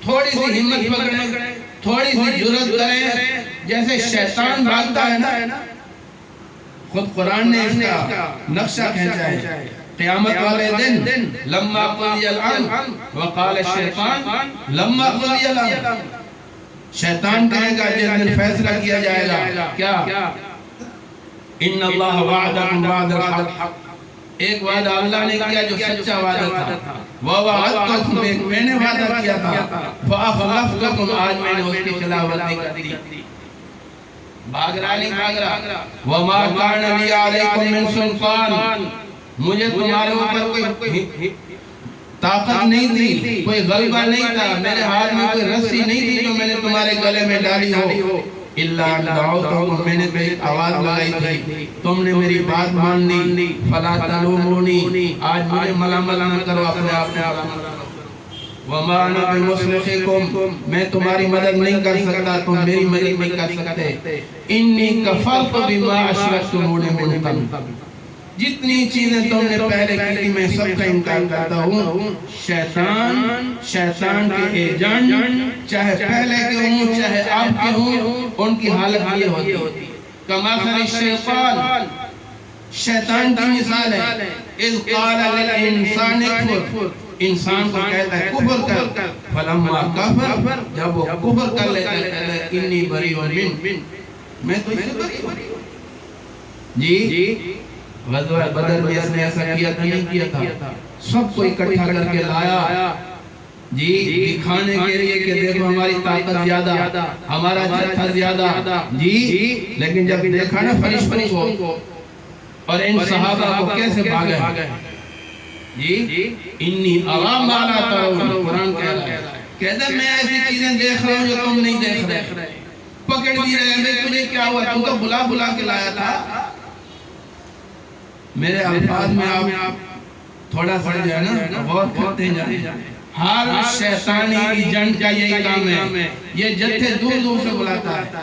تھوڑی سی ہمت پکڑیں، تھوڑی سی جرأت کریں، جیسے شیطان بھاگتا ہے نا، خود قرآن نے اس کا نقشہ کھینچا ہے۔ قیامت والے دن لما قضی الامر وقال الشیطان لما قضی الامر، شیطان کہے گا جس دن فیصلہ کیا جائے گا کیا؟ ان اللہ وعدکم وعد الحق، ایک وعدہ اللہ نے کیا جو سچا وعدہ تھا، ووعدتکم ایک میں نے وعدہ کیا تھا، فاخلفتکم آج میں نے اس کی خلاف ورزی کر دی۔ بھاگ رہا نہیں بھاگ رہا، وما کان لی علیکم من سلطان، مجھے تمہارے اوپر کوئی طاقت نہیں تھی، کوئی غلبہ نہیں تھا، میرے ہاتھ میں کوئی رسی نہیں تھی جو میں نے تمہارے گلے میں ڈالی ہو، اللہ دعوتکم، میں نے ایک آواز لگائی تھی، تم نے میری بات مان لی، فلا تلومونی، آج مجھے ملامت نہ کرو، اپنے آپ نے وما انا بمصرخکم، میں تمہاری مدد نہیں کر سکتا، تم میری مدد نہیں کر سکتے، انی کفرت بما اشرکتمونی من قبل، جتنی چیزیں تم نے پہلے کی تھی میں سب کا انکار کرتا ہوں۔ شیطان کے ایجنٹ چاہے پہلے کے ہوں چاہے اب کے ہوں، ان کی حالت یہ ہوتی کمثل الشیطان، شیطان کی مثال ہے، اذ قال للانسان اکفر، انسان کو کہتا ہے کفر کر، فلما کفر، جب وہ کفر کر لیتا ہے انی بریء منک، میں تو اسے بری ہوں۔ جی غزوہ بدر میں اس نے ایسا کیا تھا نہیں کیا تھا، سب کو اکٹھا کر کے لایا جی دکھانے کے لیے کہ دیکھو ہماری طاقت زیادہ، ہمارا جتھا زیادہ جی، لیکن جب دیکھا نا فرشتوں کو اور ان صحابہ کو کیسے بھاگے جی، انی ارا ما لا ترون، قرآن کہہ رہا ہے، کہتا ہے میں ایسی چیزیں دیکھ رہا ہوں جو تم نہیں دیکھ رہے، پکڑ دی رہے ہیں، تجھے کیا ہوا، تو بلا کے لایا تھا۔ میرے الفاظ میں آپ تھوڑا سا جو ہے نا غور کرتے جائیں، ہر شیطانی ایجنٹ کا یہی کام ہے، یہ جتھے دور دور سے بلاتا ہے،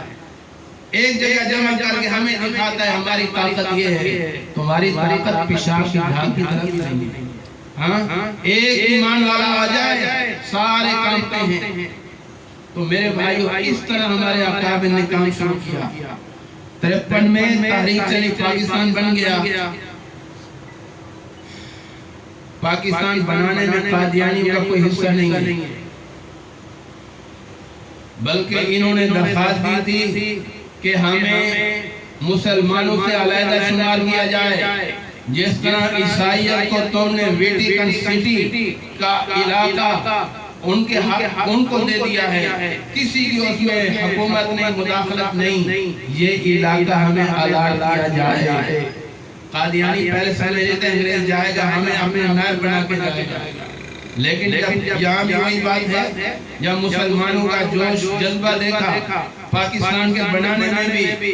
ایک جگہ جمع کر کے ہمیں دکھاتا ہے ہماری طاقت یہ ہے، تمہاری طاقت پیشاب کی جھاگ کی طرف نہیں ہے، ہاں ایک ایمان والا آ جائے سارے کامتے ہیں۔ تو میرے بھائیو اس طرح ہمارے اکابر نے کام شروع کیا۔ 53 میں تحریک چلی، پاکستان بن گیا۔ پاکستان بنانے میں قادیانیوں کا کوئی حصہ نہیں ہے، بلکہ انہوں نے درخواست دی تھی کہ ہمیں مسلمانوں سے علیحدہ شمار کیا جائے، جس طرح عیسائیت کو تم نے ویٹیکن سٹی کا علاقہ ان کو دے دیا ہے، کسی کی اس میں حکومت نہیں، مداخلت نہیں، یہ علاقہ ہمیں آزاد کیا جائے۔ قادیانی پہلے سمجھ لیتے ہیں انگریز جائے گا ہمیں اپنے نائب بنا کے جائے گا، لیکن جب یہاں بھی وہی بات ہے، جب مسلمانوں کا جوش جذبہ دیکھا پاکستان کے بنانے میں بھی،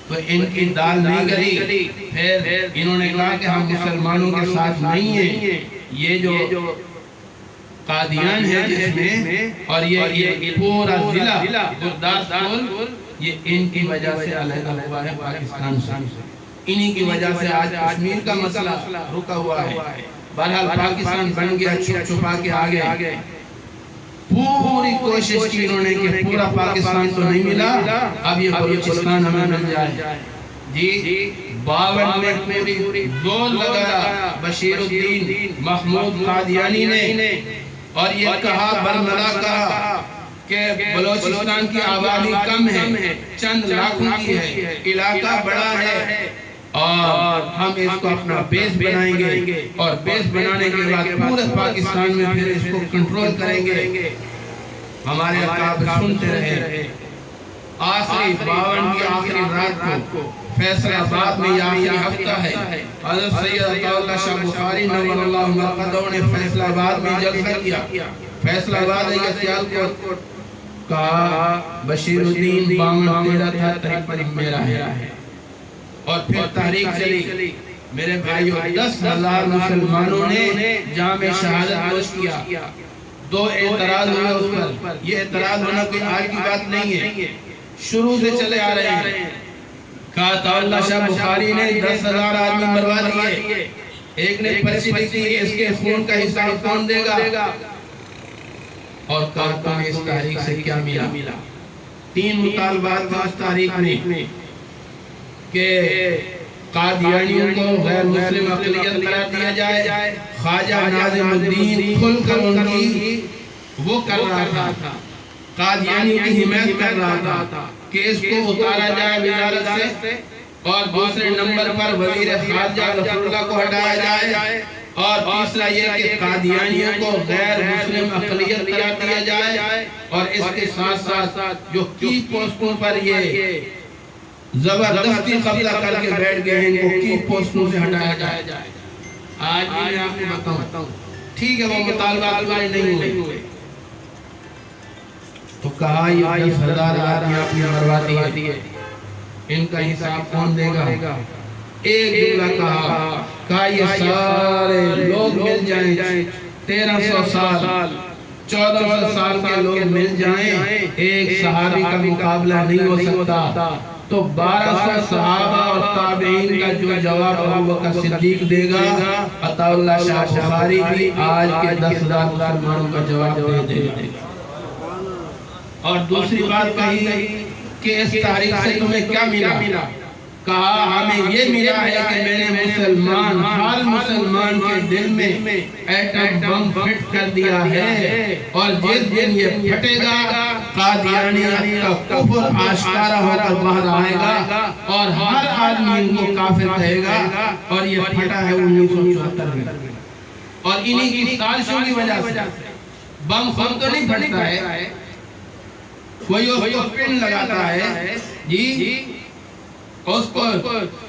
تو ان کی دال نہیں گلی، پھر انہوں نے کہا کہ ہم مسلمانوں کے ساتھ نہیں ہیں، یہ جو قادیان ہے جس میں، اور یہ پورا ضلع گرداسپور، یہ ان کی وجہ سے علیحدہ ہوا ہے پاکستان سے، انہی کی وجہ سے آج کشمیر کا مسئلہ رکا ہوا ہے۔ بہرحال پاکستان بن گیا، چھپ چھپا کے آگے پوری کوشش کی انہوں نے کہ پورا پاکستان تو نہیں ملا، اب یہ بلوچستان ہمیں مل جائے۔ جی 52 میں پوری زور لگایا بشیر الدین محمود قادیانی نے، اور یہ کہا برملا کہا کہ بلوچستان کی آبادی کم ہے، چند لاکھوں کی ہے، علاقہ بڑا ہے، اور ہم اس کو اپنا بیس بنائیں گے، اور بیس بنانے کے بعد پورے پاکستان میں پھر اس کو کنٹرول کریں گے۔ ہمارے اقابر سنتے رہے۔ آخری 52 کی آخری رات کو فیصل آباد میں یہ آخری ہفتہ ہے، حضرت سید عطا اللہ شاہ بخاری نور اللہ مرقدہ نے فیصل آباد میں جلسہ کیا۔ فیصل آباد ہے یہ سیالکوٹ، کہا بشیر الدین 52 تیرا تھا، 53 میرا ہے، اور پھر تحریک چلی۔ میرے بھائیو 10,000 مسلمانوں نے جام شہادت نوش کیا، 2 اعتراض ہوئے اس پر۔ یہ اعتراض ہونا کوئی آج کی بات نہیں ہے، شروع سے چلے آ رہے ہیں۔ کہا عطا اللہ شاہ بخاری نے 10,000 آدمی مروا دیے، ایک نے پرچی لکھی اس کے خون کا حساب کون دے گا، اور کہا تمہیں اس تاریخ سے کیا ملا۔ 3 مطالبات تھا اس تاریخ میں کہ قادیانیوں کو غیر مسلم اقلیت قرار دیا جائے، خواجہ ناظم الدین کھل کر ان کی وہ کر رہا تھا، قادیانیوں کی حمایت کر رہا تھا کہ اس کو اتارا جائے وزارت سے، اور دوسرے نمبر پر وزیر خارجہ ظفر اللہ کو ہٹایا جائے، اور تیسرا یہ کہ قادیانیوں کو غیر مسلم اقلیت قرار دیا جائے، اور اس کے ساتھ ساتھ جو کی پوسٹوں پر یہ زبردستی قبضہ کر کے بیٹھ گئے ہیں ان کو کی پوسٹوں سے ہٹایا جائے۔ آج میں آپ کو بتاؤں، ٹھیک ہے وہ مطالبات پورے نہیں ہوئے، تو کہا یہ 10,000 آدمی آپ نے مروا دیے، ان کا حساب کون دے گا؟ ایک جملہ کہا یہ سارے لوگ مل جائیں، 1300 سال 1400 سال کے لوگ مل جائیں، ایک صحابی کا مقابلہ نہیں ہو سکتا، تو 1200 صحابہ اور تابعین کا جو جواب ابو بکر صدیق دے گا، عطا اللہ شاہ بخاری بھی آج کے 10,000 مسلمانوں کا جواب دے دے گا۔ اور دوسری بات کہی کہ اس تاریخ سے تمہیں کیا ملا؟ کہا ہمیں یہ ملا ہے کہ میں نے ہر مسلمان کے دل میں ایٹم بم فٹ کر دیا ہے، اور جس دن یہ پھٹے گا قادیانیت کا کفر آشکارا ہو کر باہر آئے گا، اور ہر آدمی ان کو کافر کہے گا، اور یہ پھٹا ہے 1974 میں، اور انہی کی سازشوں کی وجہ سے۔ بم خود تو نہیں پھٹتا ہے، کوئی اس کو پن لگاتا ہے، جی اس کو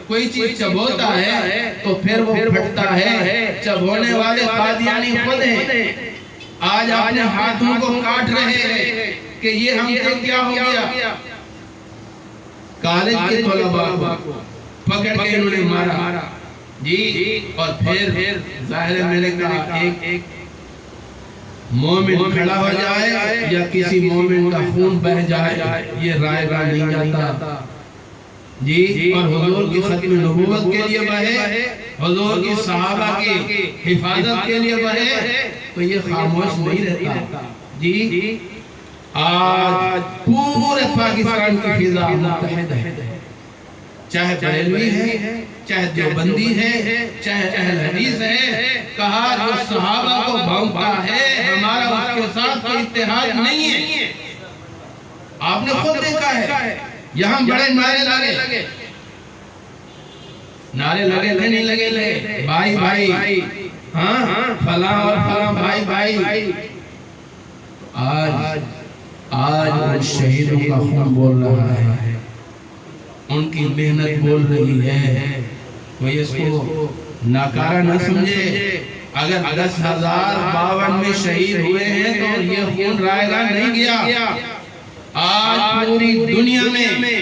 کوئی چیز چبوتا ہے تو پھر وہ پھٹتا ہے، چبونے والے قادیانی خود ہیں، آج اپنے ہاتھوں کو کاٹ رہے ہیں کہ یہ ہم کو کیا ہو گیا۔ کالج کے طلباء کو پکڑ کے انہوں نے مارا، جی، اور پھر ظاہر میں نے کہا ایک مومن کھڑا ہو جائے یا کسی مومن کا خون بہ جائے، یہ رائے گاہ نہیں جاتا، جی، اور حضور کی ختم نبوت کے لیے بہے، حضور کی صحابہ کی حفاظت کے لیے بہے، تو یہ خاموش نہیں رہتا، جی۔ آج پورے پاکستان کی فضا متحد ہے، چاہے بریلوی ہے، چاہے دیوبندی ہے، چاہے اہل حدیث ہے، کہا جو صحابہ کو بھونکتا ہے ہمارا اس کے ساتھ کوئی اتحاد نہیں ہے۔ آپ نے خود دیکھا ہے، یہاں بڑے نعرے لگے، نعرے لگے تھے نہیں لگے تھے؟ بھائی بھائی، ہاں فلاں اور فلاں بھائی بھائی. آج ان شہیدوں کا خون بول رہا ہے، ان کی محنت بول رہی ہے. کوئی اس کو ناکارہ نہ سمجھے. اگر 10,052 میں شہید ہوئے ہیں تو یہ خون رائے گاہ نہیں گیا. آج پوری دنیا میں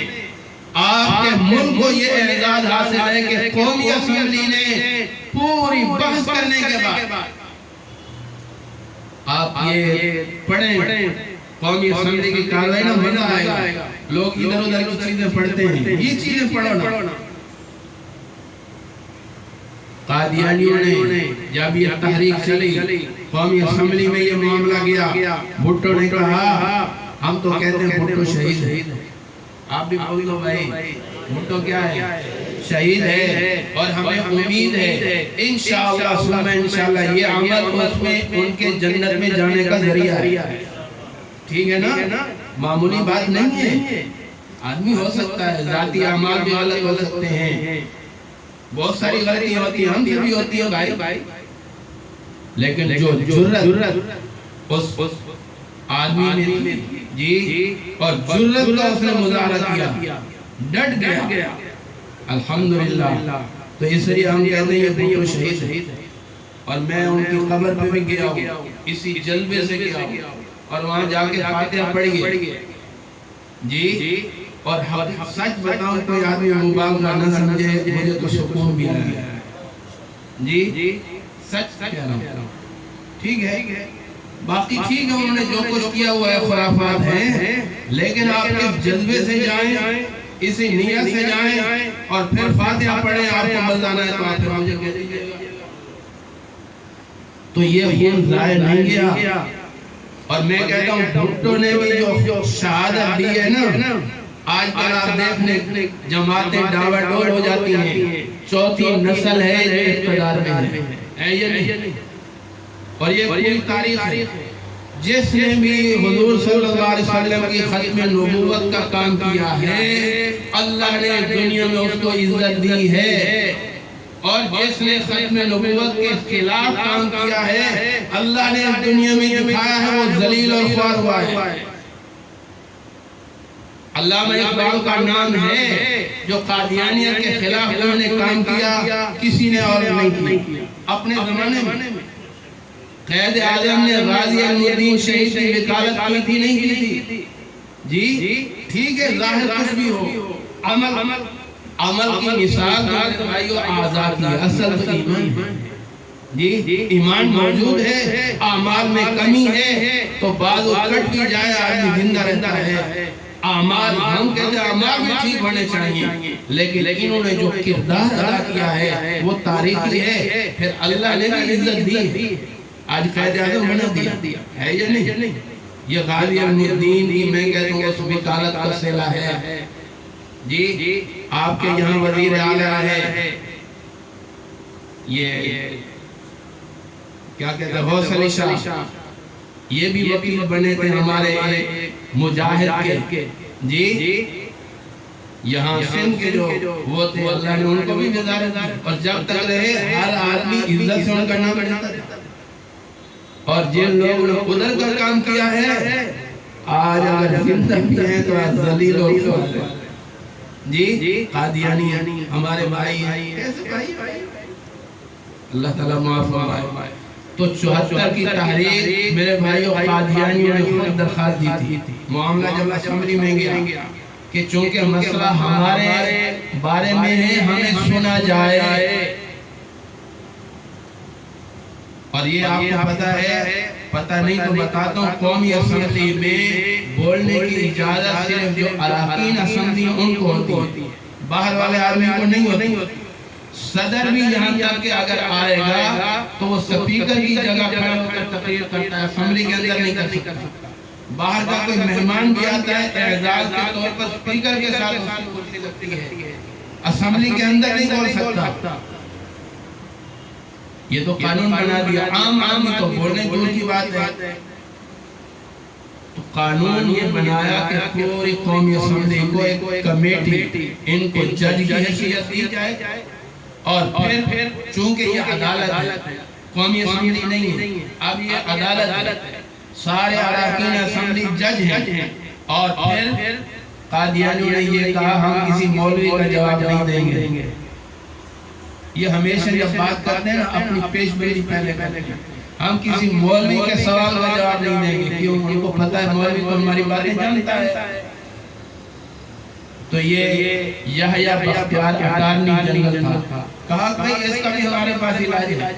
آپ کے ملک کو یہ اعزاز حاصل ہے کہ قومی اسمبلی نے پوری بحث کرنے کے بعد آپ یہ پڑھیں قومی اسمبلی کی کارروائی نہ مزہ آئے گا. لوگ ادھر ادھر کی چیزیں پڑھتے ہیں، یہ چیزیں پڑھو نا. قادیانیوں نے جب یہ تحریک چلی، قومی اسمبلی میں یہ معاملہ گیا، بھٹو نے کہا ہم تو کہتے ہیں بھٹو شہید ہے. آپ بھی بول دو بھائی، بھٹو کیا ہے؟ شہید ہے. اور ہمیں امید ہے انشاءاللہ ثم انشاءاللہ یہ عمل اس میں ان کے جنت میں جانے کا ذریعہ ہے. ٹھیک ہے نا؟ معمولی بات نہیں ہے. آدمی ہو سکتا ہے، ذاتی اعمال بھی غلط ہو سکتے ہیں، بہت ساری غلطی ہوتی ہیں، ہم سے بھی ہوتی ہے بھائی. لیکن جو جرت اس آدمی نے جی، اور جرت کا اس نے مظاہرہ کیا، ڈٹ گیا، الحمدللہ. تو اس لیے ہم کہتے ہیں یہ بھٹو شہید ہے. اور میں ان کی قبر پہ بھی گیا ہوں، اسی جلوے سے گیا ہوں، اور وہاں جا کے فاتحہ پڑھی ہے جی. اور سچ بتاؤں تو آدمی مبالغہ نہ سمجھے، مجھے تو سکون بھی آیا جی. سچ کہہ رہا ہوں. ٹھیک ہے، باقی ٹھیک ہے، انہوں نے جو کچھ کیا ہوا ہے خرافات ہیں، لیکن آپ کے جذبے سے جائیں، اسی نیت سے جائیں، اور پھر فاتحہ پڑھیں. آپ کو مزانا ہے تو آپ پھر مجھے کہہ دیجئے گا. تو یہ خون ضائع نہیں گیا. اور میں کہتا ہوں بھٹو نے بھی جو شہادت دی ہے نا، آج کل آپ دیکھنے جماعتیں ڈاوا ڈول ہو جاتی ہیں، چوتھی نسل ہے جو اقتدار میں ہے یہ نہیں. اور یہ پوری تاریخ ہے. جس نے بھی حضور صلی اللہ علیہ وسلم کی ختم نبوت کا کام کیا ہے، اللہ نے دنیا میں اس کو عزت دی ہے. اور جس نے ختم نبوت کے خلاف کام کیا ہے، اللہ نے دنیا میں دکھایا ہے وہ ذلیل اور خوار ہوا ہے. علامہ اقبال کا نام ہے جو قادیانیت کے خلاف انہوں نے کام کیا، کسی نے اور نہیں کیا. اپنے زمانے میں قائد اعظم نے غازی الدین شہید کی وکالت کی تھی نہیں کی تھی جی. ٹھیک ہے، ظاہر کچھ بھی ہو، عمل کی مثال بھائیو آزاد کی اصل تو ایمان ہے جی. ایمان موجود ہے، اعمال میں کمی ہے تو بعض کٹ بھی جائے آدمی زندہ رہتا ہے. اعمال ہم کہتے ہیں اعمال بھی ٹھیک ہونے چاہیے، لیکن انہوں نے جو کردار ادا کیا ہے وہ تاریخی ہے. پھر اللہ نے بھی عزت دی. آج قائد اعظم بنا دیا ہے یا نہیں؟ یہ غازی الدین کی میں کہتا ہوں اس وکالت کا صلہ ہے جی. آپ کے یہاں وزیر اعلیٰ ہے یہ کیا کہتے ہیں حوصلی شاہ، یہ بھی وکیل بنے تھے ہمارے مجاہد کے جی. یہاں سندھ کے جو وہ تھے، اللہ نے ان کو بھی وزارت دی. اور جب تک رہے ہر آدمی عزت سے ان کا نام لیتا رہتا. اور جن لوگوں نے ادھر کا کام کیا ہے، آج اگر زندہ بھی ہیں تو ذلیل اور خوار ہے جی. قادیانی ہمارے بھائی ہیں، کیسے بھائی؟ اللہ تعالیٰ معاف فرمائے. تو 74 کی تحریک میرے بھائیوں قادیانیوں نے خود درخواست دی تھی. معاملہ جب اسمبلی میں گیا کہ چونکہ مسئلہ ہمارے بارے میں ہے، ہمیں سنا جائے. اور یہ آپ کو پتا ہے، پتہ نہیں تو بتاتا ہوں، قومی اسمبلی میں بولنے کی اجازت صرف جو اراکین اسمبلی ان کو ہوتی ہے، باہر والے آدمی کو نہیں ہوتی. صدر بھی یہاں تک کہ اگر آئے گا تو وہ سپیکر کی جگہ کھڑے ہو کر تقریر کرتا ہے، اسمبلی کے اندر نہیں کر سکتا. باہر کا کوئی مہمان بھی آتا ہے اعزاز کے طور پر سپیکر کے ساتھ اس کی کرسی لگتی ہے، اسمبلی کے اندر نہیں بول سکتا. یہ تو قانون بنا دیا. عام آدمی تو بولنے دور کی بات ہے. تو قانون یہ بنایا کہ پوری قومی اسمبلی کو ایک کمیٹی، ان کو جج کی حیثیت دی جائے اور پھر چونکہ یہ عدالت ہے، قومی اسمبلی نہیں ہے، اب یہ عدالت ہے، سارے اراکین اسمبلی جج ہیں، اور پھر قادیانیوں نے یہ کہا ہم کسی مولوی کا جواب نہیں دیں گے۔ یہ ہمیشہ جب بات کرتے ہیں نا اپنی پیش گوئی پہلے ہم کسی مولوی کے سوال کا جواب نہیں دیں گے، کیوں؟ ان کو پتہ ہے مولوی تو ہماری باتیں جانتا ہے۔ تو یہ یحییٰ بختیار اٹارنی جنرل تھا، کہا کہ اس کا بھی ہمارے پاس علاج ہے،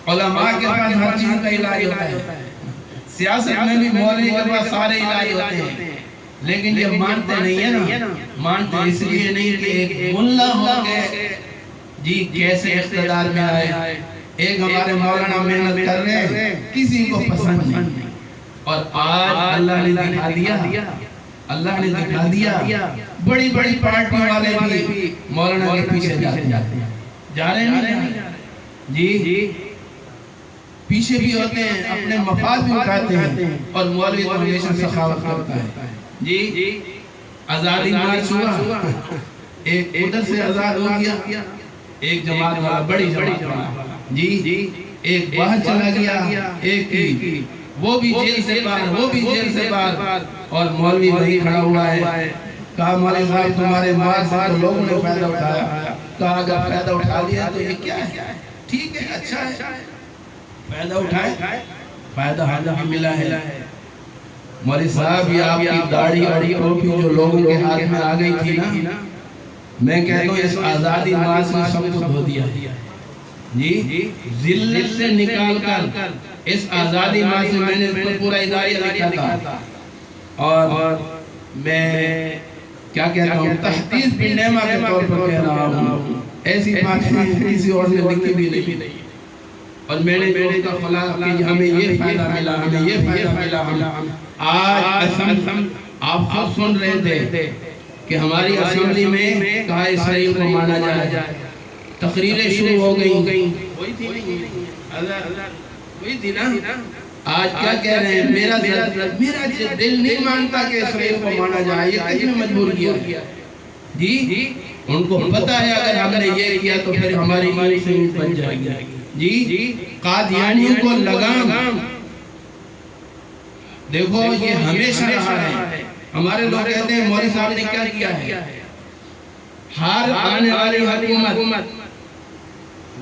علماء کے پاس ہر چیز کا علاج ہوتا ہے، سیاست میں بھی مولوی کے پاس سارے علاج ہوتے ہیں، لیکن یہ مانتے نہیں ہے نا، مانتے اس لیے نہیں کہ ایک ملا ہو کے جی کیسے اقتدار میں آئے، ایک ہمارے مولانا محنت کر رہے ہیں کسی کو پسند نہیں، اور آج اللہ نے دکھا دیا، اللہ نے دکھا دیا بڑی بڑی پارٹی والے بھی مولانا کے پیچھے جاتے ہیں، جا رہے ہیں جی، پیچھے بھی ہوتے ہیں، اپنے مفاد بھی اٹھاتے ہیں، اور مولوی تو ہمیشہ سخاوت کرتا ہے جی۔ آزادی مارچ ہوا، ایک ادھر سے آزاد ہو گیا، ایک جماعت والا بڑی جماعت والا جی، ایک باہر چلا گیا، ایک کی وہ بھی جیل سے باہر، وہ بھی جیل سے باہر، اور مولوی وہی کھڑا ہوا ہے، کہا مولوی صاحب تمہارے مار سے تو لوگوں نے فائدہ اٹھایا، کہا اگر فائدہ اٹھا لیا تو یہ کیا ہے، ٹھیک ہے اچھا ہے، فائدہ اٹھائے، فائدہ ہمیں ملا ہے۔ مولوی صاحب یہ آپ کی داڑھی اور ٹوپی جو لوگوں کے ہاتھ میں آ گئی تھی نا، میں کہتا ہوں اس آزادی مارچ نے سب کو دھو دیا جی، ذلت سے نکال کر اس آزادی مارچ میں نے اس پر پورا اداریہ لکھا تھا، اور میں کیا کہتا ہوں تحقیق بھی نعمہ کے طور پر کہہ رہا ہوں، ایسی بات کسی اور نے لکھی بھی نہیں، اور میں نے جو اس کا خلاصہ کہ ہمیں یہ فائدہ ملا، ہمیں یہ فائدہ ملا، آج اسمبلی آپ خود سن رہے تھے کہ ہماری اسمبلی میں کہا اسرائیل کو مانا جائے، تقریریں شروع ہو گئی، کوئی تھی نا، آج کیا کہہ رہے ہیں، میرا دل نہیں مانتا کہ اسرائیل کو مانا جائے، یہ کس نے مجبور کیا جی، ان کو پتہ ہے اگر ہم نے یہ کیا تو پھر ہماری ایمان بن جائے گی جی۔ قادیانیوں کو لگام دیکھو یہ ہمیشہ رہا ہے، ہمارے لوگ کہتے ہیں مولوی صاحب نے کیا کیا ہے، ہر آنے والی حکومت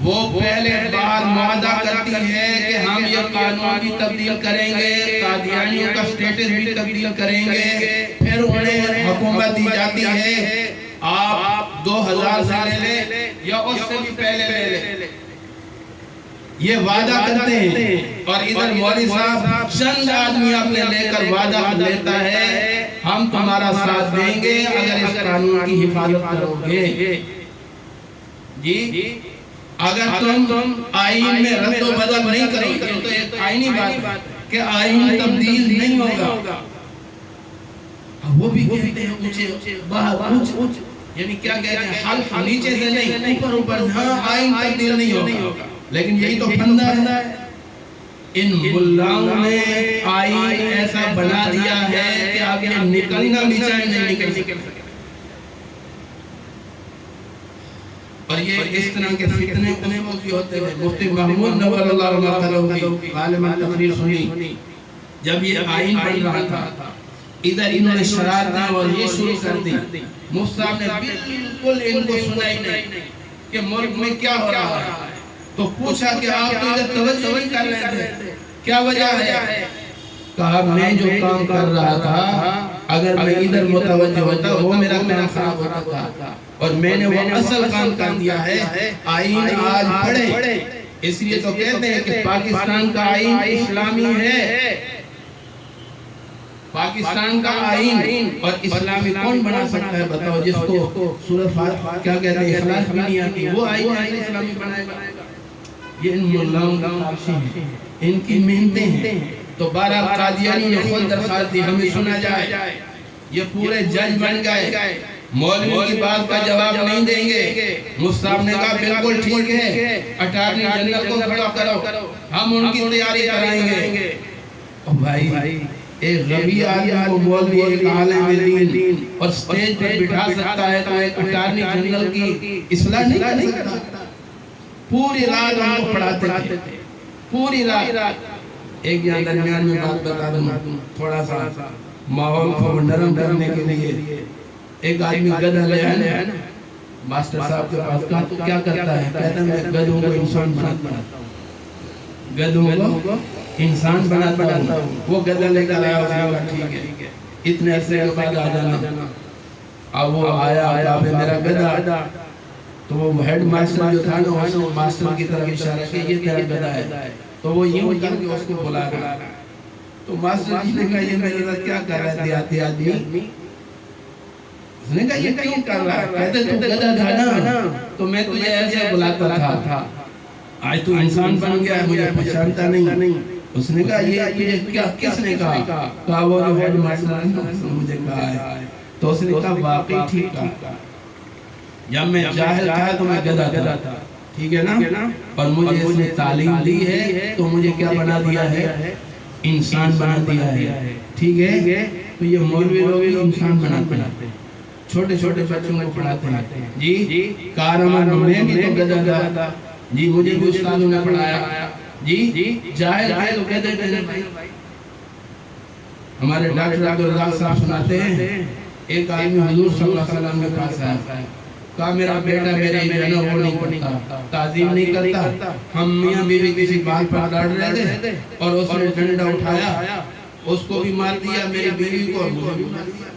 وہ پہلے بار معاہدہ کرتی ہے کہ ہم یہ قانون بھی تبدیل کریں گے، قادیانیوں کا سٹیٹس بھی تبدیل کریں گے، پھر انہیں حکومت دی جاتی ہے آپ 2000 سے لے لیں یا اس سے بھی پہلے لے لیں، یہ وعدہ کرتے ہیں، اور ادھر مولوی صاحب چند آدمی اپنے لے کر وعدہ لیتا ہے ہم تمہارا ساتھ دیں گے اگر اس قانون کی حفاظت کرو گے جی، اگر تم آئین میں رد و بدل نہیں کرو گے تو ایک آئینی بات کہ آئین تبدیل نہیں ہوگا، وہ بھی کہتے ہیں مجھے باہر اونچ، یعنی کیا کہتے ہیں حلف نیچے سے نہیں اوپر، ہاں آئین تبدیل نہیں ہوگا، لیکن یہی تو پھندہ ہے، ان ملاؤں نے آئین ایسا بنا دیا ہے کہ آپ یہ نکلنا بھی چاہے نہیں نکل سکتے، اور یہ اس طرح کے فتنے اس بھی ہوتے ہیں۔ مفتی محمود نور اللہ علیہ کی غالباً تقریر سنی جب یہ آئین بن رہا تھا، ادھر انہوں نے شرارت دی اور یہ شروع کر دی، مفتی صاحب نے بالکل ان کو سنائی نہیں کہ ملک میں کیا ہو رہا ہے، تو پوچھا کہ آپ تو ادھر توجہ نہیں کر رہے تھے، کیا وجہ ہے؟ کہا میں جو کام کر رہا تھا اگر میں ادھر متوجہ ہوتا وہ میرا کام خراب ہوتا تھا، اور میں نے وہ اصل کام کر دیا ہے، آئین آج پڑھے، اس لیے تو کہتے ہیں کہ پاکستان کا آئین اسلامی ہے، پاکستان کا آئین اور اسلامی کون بنا سکتا ہے بتاؤ، جس کو سورہ فاتحہ کیا کہتے ہیں اخلاص بھی نہیں آتی، وہ آئین اسلامی بنائے گا، یہ ان ملاؤں کا خواہش ہے، ان کی محنتیں ہیں، تو بہرحال قادیانی نے خود درخواست دی ہمیں سنا جائے، یہ پورے جج بن گئے، مولوی کی بات کا جواب نہیں دیں گے، مصطفیٰ نے کہا بالکل ٹھیک ہے، اٹارنی جنرل کو کھڑا کرو، ہم ان کی تیاری کرائیں گے، بھائی ایک غبی آدمی کو مولوی ایک عالم دین اور سٹیج پر بٹھا سکتا ہے تو ایک اٹارنی جنرل کی اصلاح نہیں کر سکتا. پوری رات ہم کو پڑھاتے تھے، پوری رات. ایک یہاں درمیان میں بات بتا دوں تھوڑا سا ماحول کو نرم کرنے کے لیے. ایک آدمی گدھا لے آیا نا ماسٹر صاحب کے پاس، کہا تو کیا کرتا ہے؟ کہتا ہے میں گدھوں کو انسان بناتا ہوں، گدھوں کو انسان بناتا ہوں. وہ گدھا لے کر آیا، اس نے کہا ٹھیک ہے اتنے عرصے کے بعد آ جانا. اب وہ آیا، کہا میرا گدھا. تو وہ ہیڈ ماسٹر جو تھا نا، اس نے ماسٹر کی طرف اشارہ کیا یہ تیرا گدھا ہے. تو وہ یوں کر کے اس کو بلا رہا. تو ماسٹر جی نے کہا یہ میرے ساتھ کیا کر رہا ہے دیہاتی آدمی؟ اس نے کہا یہ کیوں کر رہا ہے؟ کہتے تو گدھا تھا نا تو میں تجھے ایسے بلاتا تھا، آج تو انسان بن گیا ہے، مجھے پہچانتا نہیں. اس نے کہا یہ تجھے کیا کس نے کہا؟ کہا وہ جو ہیڈ ماسٹر نے مجھے کہا ہے. تو اس نے کہا واقعی ٹھیک کہا، جب میں جاہل تھا تو میں گدھا تھا، ٹھیک ہے نا، اور مجھے اس نے تعلیم دی ہے تو مجھے کیا بنا دیا ہے؟ انسان بنا دیا ہے. ٹھیک ہے، تو یہ مولوی لوگ انسان بناتے ہیں، چھوٹے چھوٹے بچوں کو پڑھاتے ہیں. جی کارمان میں بھی تو گدھا تھا جی، مجھے بھی استادوں نے پڑھایا جی. جاہل ہے تو گدھے تھے. ہمارے ڈاکٹر عبدالرزاق صاحب سناتے ہیں ایک آدمی حضور صلی اللہ علیہ وسلم کے پاس آیا، کہا میرا بیٹا میرے جو ہے نا وہ نہیں پڑھتا، تعظیم نہیں کرتا. ہم میاں بیوی کسی بات پر لڑ رہے تھے اور اس نے ڈنڈا اٹھایا، اس کو بھی مار دیا، میری بیوی کو اور مجھے بھی مار دیا.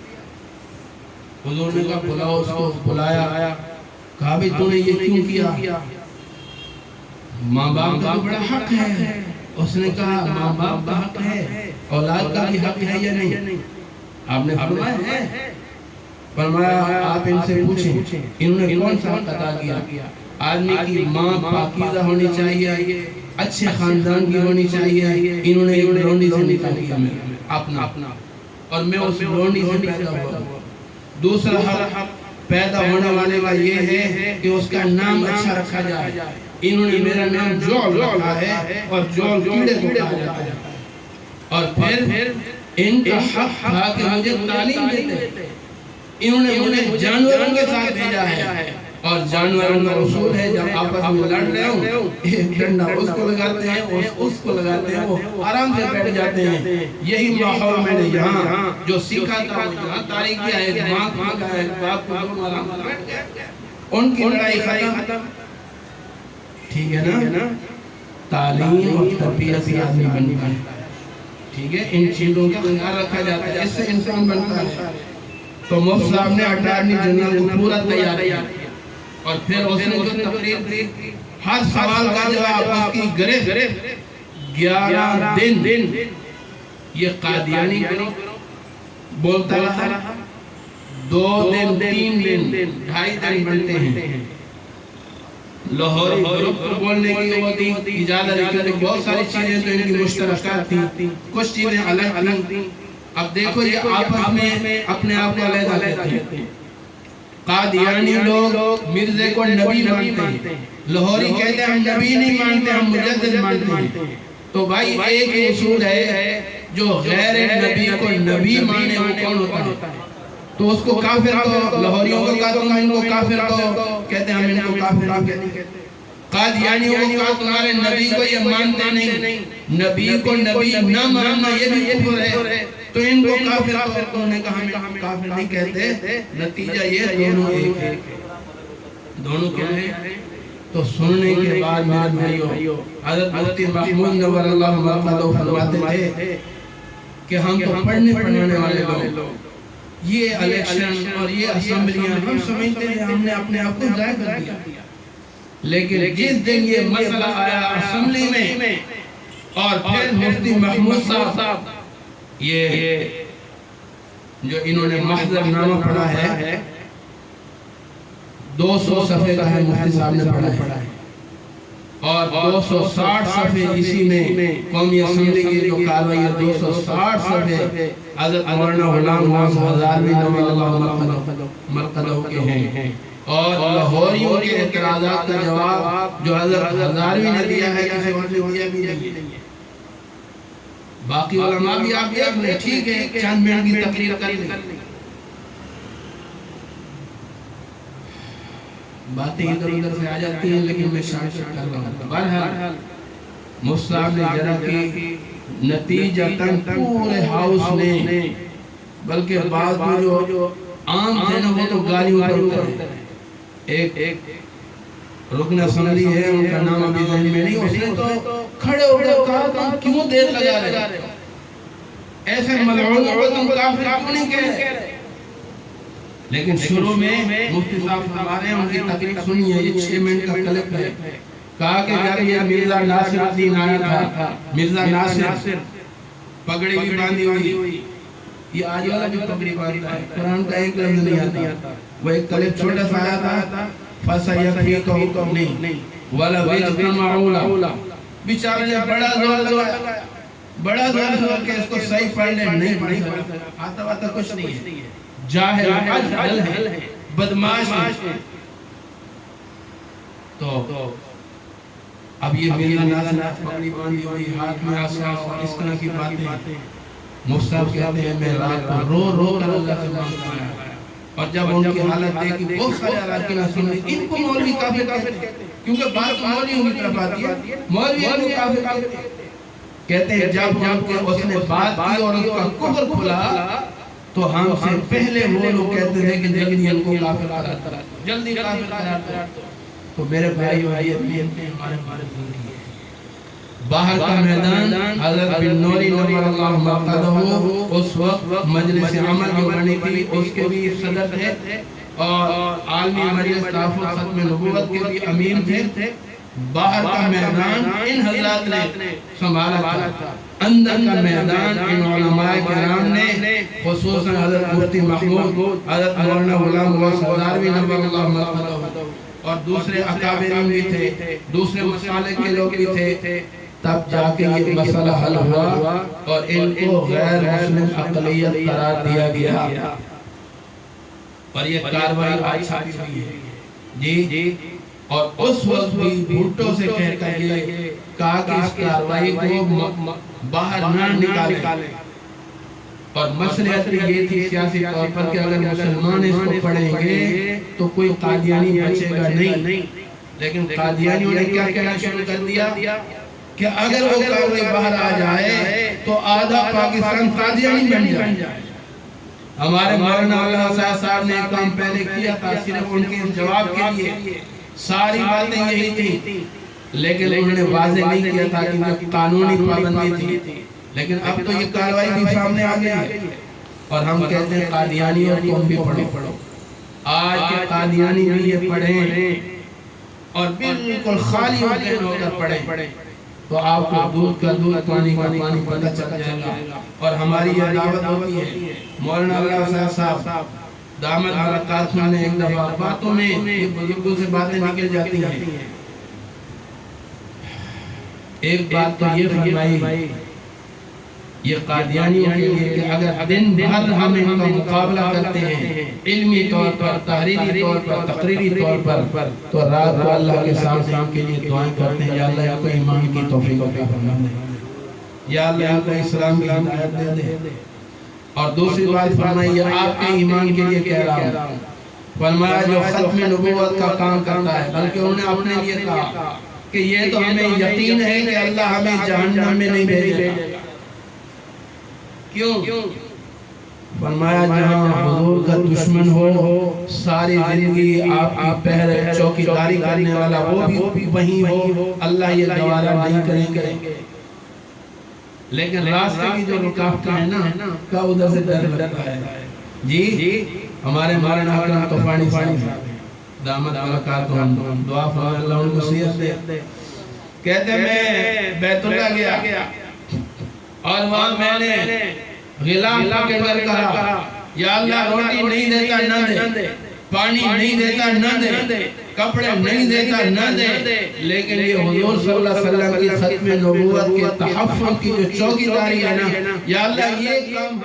حضور نے کہا بلاؤ اس کو. بلایا، کہا بھی تو نے یہ کیوں کیا؟ ماں باپ کا بڑا حق ہے. اس نے کہا ماں باپ کا حق ہے، اولاد کا بھی حق ہے یا نہیں؟ آپ نے فرمایا ہے. فرمایا آپ ان سے پوچھیں انہوں نے کون سا حق ادا کیا؟ آدمی کی ماں پاکیزہ ہونی چاہیے، اچھے خاندان کی ہونی چاہیے. انہوں نے ایک لونڈی سے نکاح کیا اپنا، اور میں اس لونڈی سے پیدا ہوا. دوسرا حق پیدا ہونے والے کا یہ ہے کہ اس کا نام اچھا رکھا جائے. انہوں نے میرا نام جول رکھا ہے اور جول کیڑے کو کہا جاتا ہے. اور پھر ان کا حق تھا کہ مجھے تعلیم دیتے. انہوں نے مجھے جانوروں کے ساتھ بھیجا ہے، اور جانوروں کا اصول ہے جب آپس میں لڑ رہے ہوں ایک ڈنڈا اس کو لگاتے ہیں، اس کو لگاتے ہیں، وہ آرام سے بیٹھ جاتے ہیں. یہی ماحول میں نے یہاں جو سیکھا تھا وہ یہاں تاریخ کیا ہے. ماں کا ہے، باپ کو دونوں آرام سے بیٹھ گئے، ان کی لڑائی ختم. ٹھیک ہے نا، تعلیم اور تربیت سے آدمی بنتا ہے. ٹھیک ہے، ان چیزوں کا خیال رکھا جاتا ہے، اس سے انسان بنتا ہے. تو مفتی صاحب نے اٹارنی جنرل کو پورا تیار کیا، اور پھر اس نے جو تقریر دی ہر سوال کا جواب اس کی گرفت 11 دن یہ قادیانی بولتا رہا. 2 دن 3 دن 2.5 دن بنتے ہیں. لاہوری گروپ کو بولنے کی وہ دی اجازت دی. بہت ساری چیزیں تو ان کی مشترکات تھی، کچھ چیزیں الگ تھیں. اب دیکھو یہ آپس میں اپنے آپ کو علیحدہ کہتے ہیں. قادیانی لوگ مرزے کو نبی مانتے ہیں، لاہوری کہتے ہیں ہم نبی نہیں مانتے، ہم مجدد مانتے ہیں. تو بھائی ایک ہی اصول ہے، جو غیر نبی کو نبی مانے وہ کون ہوتا ہے؟ تو اس کو کافر کو، لاہوریوں کو کہا تم ان کو کافر کو کہتے ہیں، ہم ان کو کافر نہیں کہتے. قادیانیوں کو کہا تمہارے نبی کو یہ مانتے نہیں، نبی کو نبی نہ ماننا یہ بھی کفر ہے. تو ان کو کافر کو، انہوں نے کہا ہم کافر نہیں کہتے. نتیجہ یہ دونوں ایک ہے. دونوں کیا ہے؟ تو سننے کے بعد میرے بھائیو حضرت مفتی محمود نور اللہ مرقدہ فرماتے تھے کہ ہم تو پڑھنے پڑھانے والے لوگ، یہ الیکشن اور یہ اسمبلیاں ہم سمجھتے ہیں ہم نے اپنے آپ کو ضائع کر دیا. لیکن جس دن یہ مسئلہ آیا اسمبلی میں اور پھر مفتی محمود صاحب یہ جو انہوں نے محضر نامہ پڑھا ہے 200 صفحے کا ہے، مفتی صاحب نے پڑھا ہے، اور 260 صفحے اسی میں قومی اسمبلی کی جو کاروائی ہے 260 صفحے حضرت مولانا غلام نواز ہزاروی نور اللہ مرقدہ کے ہیں. اور لاہوریوں کے اعتراضات کا جواب جو حضرت ہزاروی نے دیا ہے کسی اور نے دیا بھی نہیں ہے. باقی علماء بھی آپ دیکھ لیں، ٹھیک ہے چند منٹ کی تقریر کر لیں، باتیں ادھر ادھر سے آ جاتی ہیں، لیکن میں شارٹ کر رہا ہوں۔ بہرحال مصعب نے جرا کی نتیجتاً پورے ہاؤس نے، بلکہ بعض جو عام تھے نا وہ تو گالیوں پر اترے۔ ایک رکن اسمبلی ہے، ان کا نام ابھی ذہن میں نہیں، اس نے تو کھڑے ہو کر کہا تم کیوں دیر لگا رہے ہو، ایسے ملعونوں کو تم کافر کیوں نہیں کہہ رہے؟ لیکن شروع میں مفتی صاحب فرما رہے ہیں، ان کی تقریر سنی ہے، یہ 6 منٹ کا کلپ ہے، کہا کہ جب یہ مرزا ناصر الدین آیا تھا، مرزا ناصر پگڑی بھی باندھی ہوئی، یہ آج والا جو پگڑی باندھتا ہے، قرآن کا ایک لفظ نہیں آتا، وہ ایک کلپ چھوٹا سا آیا تھا، فَسَيَفْيَكَهُ نہیں وَلَا وَيَجْتَمَعُونَ، بیچارے نے بڑا زور لگایا، بڑا زور لگا کہ اس کو صحیح پڑھ لیں، نہیں پڑھ سکتا، آتا واتا کچھ نہیں ہے، جاہل اجہل ہے، بدماش ہے۔ تو اب یہ مرزا ناصر پگڑی باندھی ہوئی، ہاتھ میں عصا اور اس طرح کی باتیں، مصعب کہتے ہیں میں رات کو رو رو کر اللہ سے مانگتا ہے، اور جب ان کی حالت دیکھی بہت سارے اراکین سن لی، ان کو مولوی کافر کہتے ہیں، کیونکہ بات مولویوں کی طرف آتی ہے، مولویوں کو کافر کہتے ہیں۔ جب اس نے بات کی اور اس کا کفر کھلا تو ہم سے پہلے وہ لوگ کہتے تھے کہ جلدی ان کو کافر قرار دو، جلدی کافر قرار دو۔ تو میرے بھائیو ہمارے زندگی ہے، باہر کا میدان حضرت بن نوری نور اللہ مقدہ اس وقت مجلس عمل جو بنی تھی اس کے بھی صدر تھے، اور عالمی مجلس تحفظ ختم نبوت کے بھی امیر تھے۔ باہر کا میدان ان حضرات نے سنبھالا تھا، اندر کا میدان ان علماء کرام نے، خصوصاً حضرت مفتی محمود، حضرت مولانا غلام غوث ہزاروی نور اللہ مقدہ، اور دوسرے اکابرین بھی تھے، دوسرے مسالک کے لوگ بھی تھے۔ تب جا کے یہ مسئلہ حل ہوا اور ان کو غیر مسلم اقلیت قرار دیا گیا، اور یہ کاروائی آج چھاپی ہوئی ہے جی۔ اور اس وقت بھی بھٹو سے کہہ کر یہ کہا کہ اس کاروائی کو باہر نہ نکالیں، اور مصلحت یہ تھی سیاسی طور پر کہ اگر مسلمان اس کو پڑھیں گے تو کوئی قادیانی بچے گا نہیں، لیکن قادیانیوں نے کیا کہنا شروع کر دیا کہ اگر وہ کاروائی باہر آ جائے تو آدھا پاکستان قادیانی بن جائے۔ ہمارے مولانا اللہ صاحب نے ایک کام پہلے کیا تھا، صرف ان کے جواب کے لیے، ساری باتیں یہی تھی، لیکن انہوں نے واضح نہیں کیا تھا کہ قانونی پابندی تھی، لیکن اب تو یہ کاروائی بھی سامنے آ گئی ہے، اور ہم کہتے ہیں قادیانی اور تم بھی پڑھو، آج کے قادیانی بھی یہ پڑھیں اور بالکل خالی ہو کر پڑھیں، تو آپ کو دودھ کا دودھ پانی کا پانی پتہ چل جائے گا۔ اور ہماری یہ دعوت ہوتی ہے، مولانا اللہ صاحب دامت برکاتہ نے ایک دفعہ باتوں میں بزرگوں سے باتیں نکل جاتی ہیں، ایک بات تو یہ فرمائی یہ قادیانیوں کے لیے کہ اگر دن بھر ہم ان کا مقابلہ کرتے ہیں علمی طور پر، تحریری طور پر، تقریری طور پر، تو رات کو اللہ کے سامنے کے لیے دعائیں کرتے ہیں، یا اللہ ان کو ایمان کی توفیق عطا فرما دے، یا اللہ ان کو اسلام کی ہدایت دے دے۔ اور دوسری بات فرمائی یہ آپ کے ایمان کے لیے کہہ رہا ہوں، فرمایا جو ختم نبوت کا کام کرتا ہے، بلکہ انہوں نے اپنے لیے کہا کہ یہ تو ہمیں یقین ہے کہ اللہ ہمیں جہنم میں نہیں بھیجے گا، کیوں؟ فرمایا جہاں حضور کا دشمن ہو، ساری زندگی آپ کی پہرے چوکیداری کرنے والا وہ بھی وہیں ہو، اللہ یہ گوارا نہیں کریں گے۔ لیکن راستے کی جو رکاوٹیں ہیں نا کا ادھر سے ڈر لگتا ہے جی۔ ہمارے مولانا اکرم طوفانی صاحب دامت برکاتہ دعا فرمائے اللہ ان کو صحت دے، کہتے میں بیت اللہ گیا اور وہاں میں نے غلام پکڑ کر کہا یا اللہ روٹی نہیں دیتا نہ دے، پانی نہیں دیتا نہ دے، کپڑے نہیں دیتا نہ دے، لیکن یہ حضور صلی اللہ علیہ وسلم کی ختم نبوت کے تحفظ کی جو چوکیداری ہے نا، یا اللہ یہ کام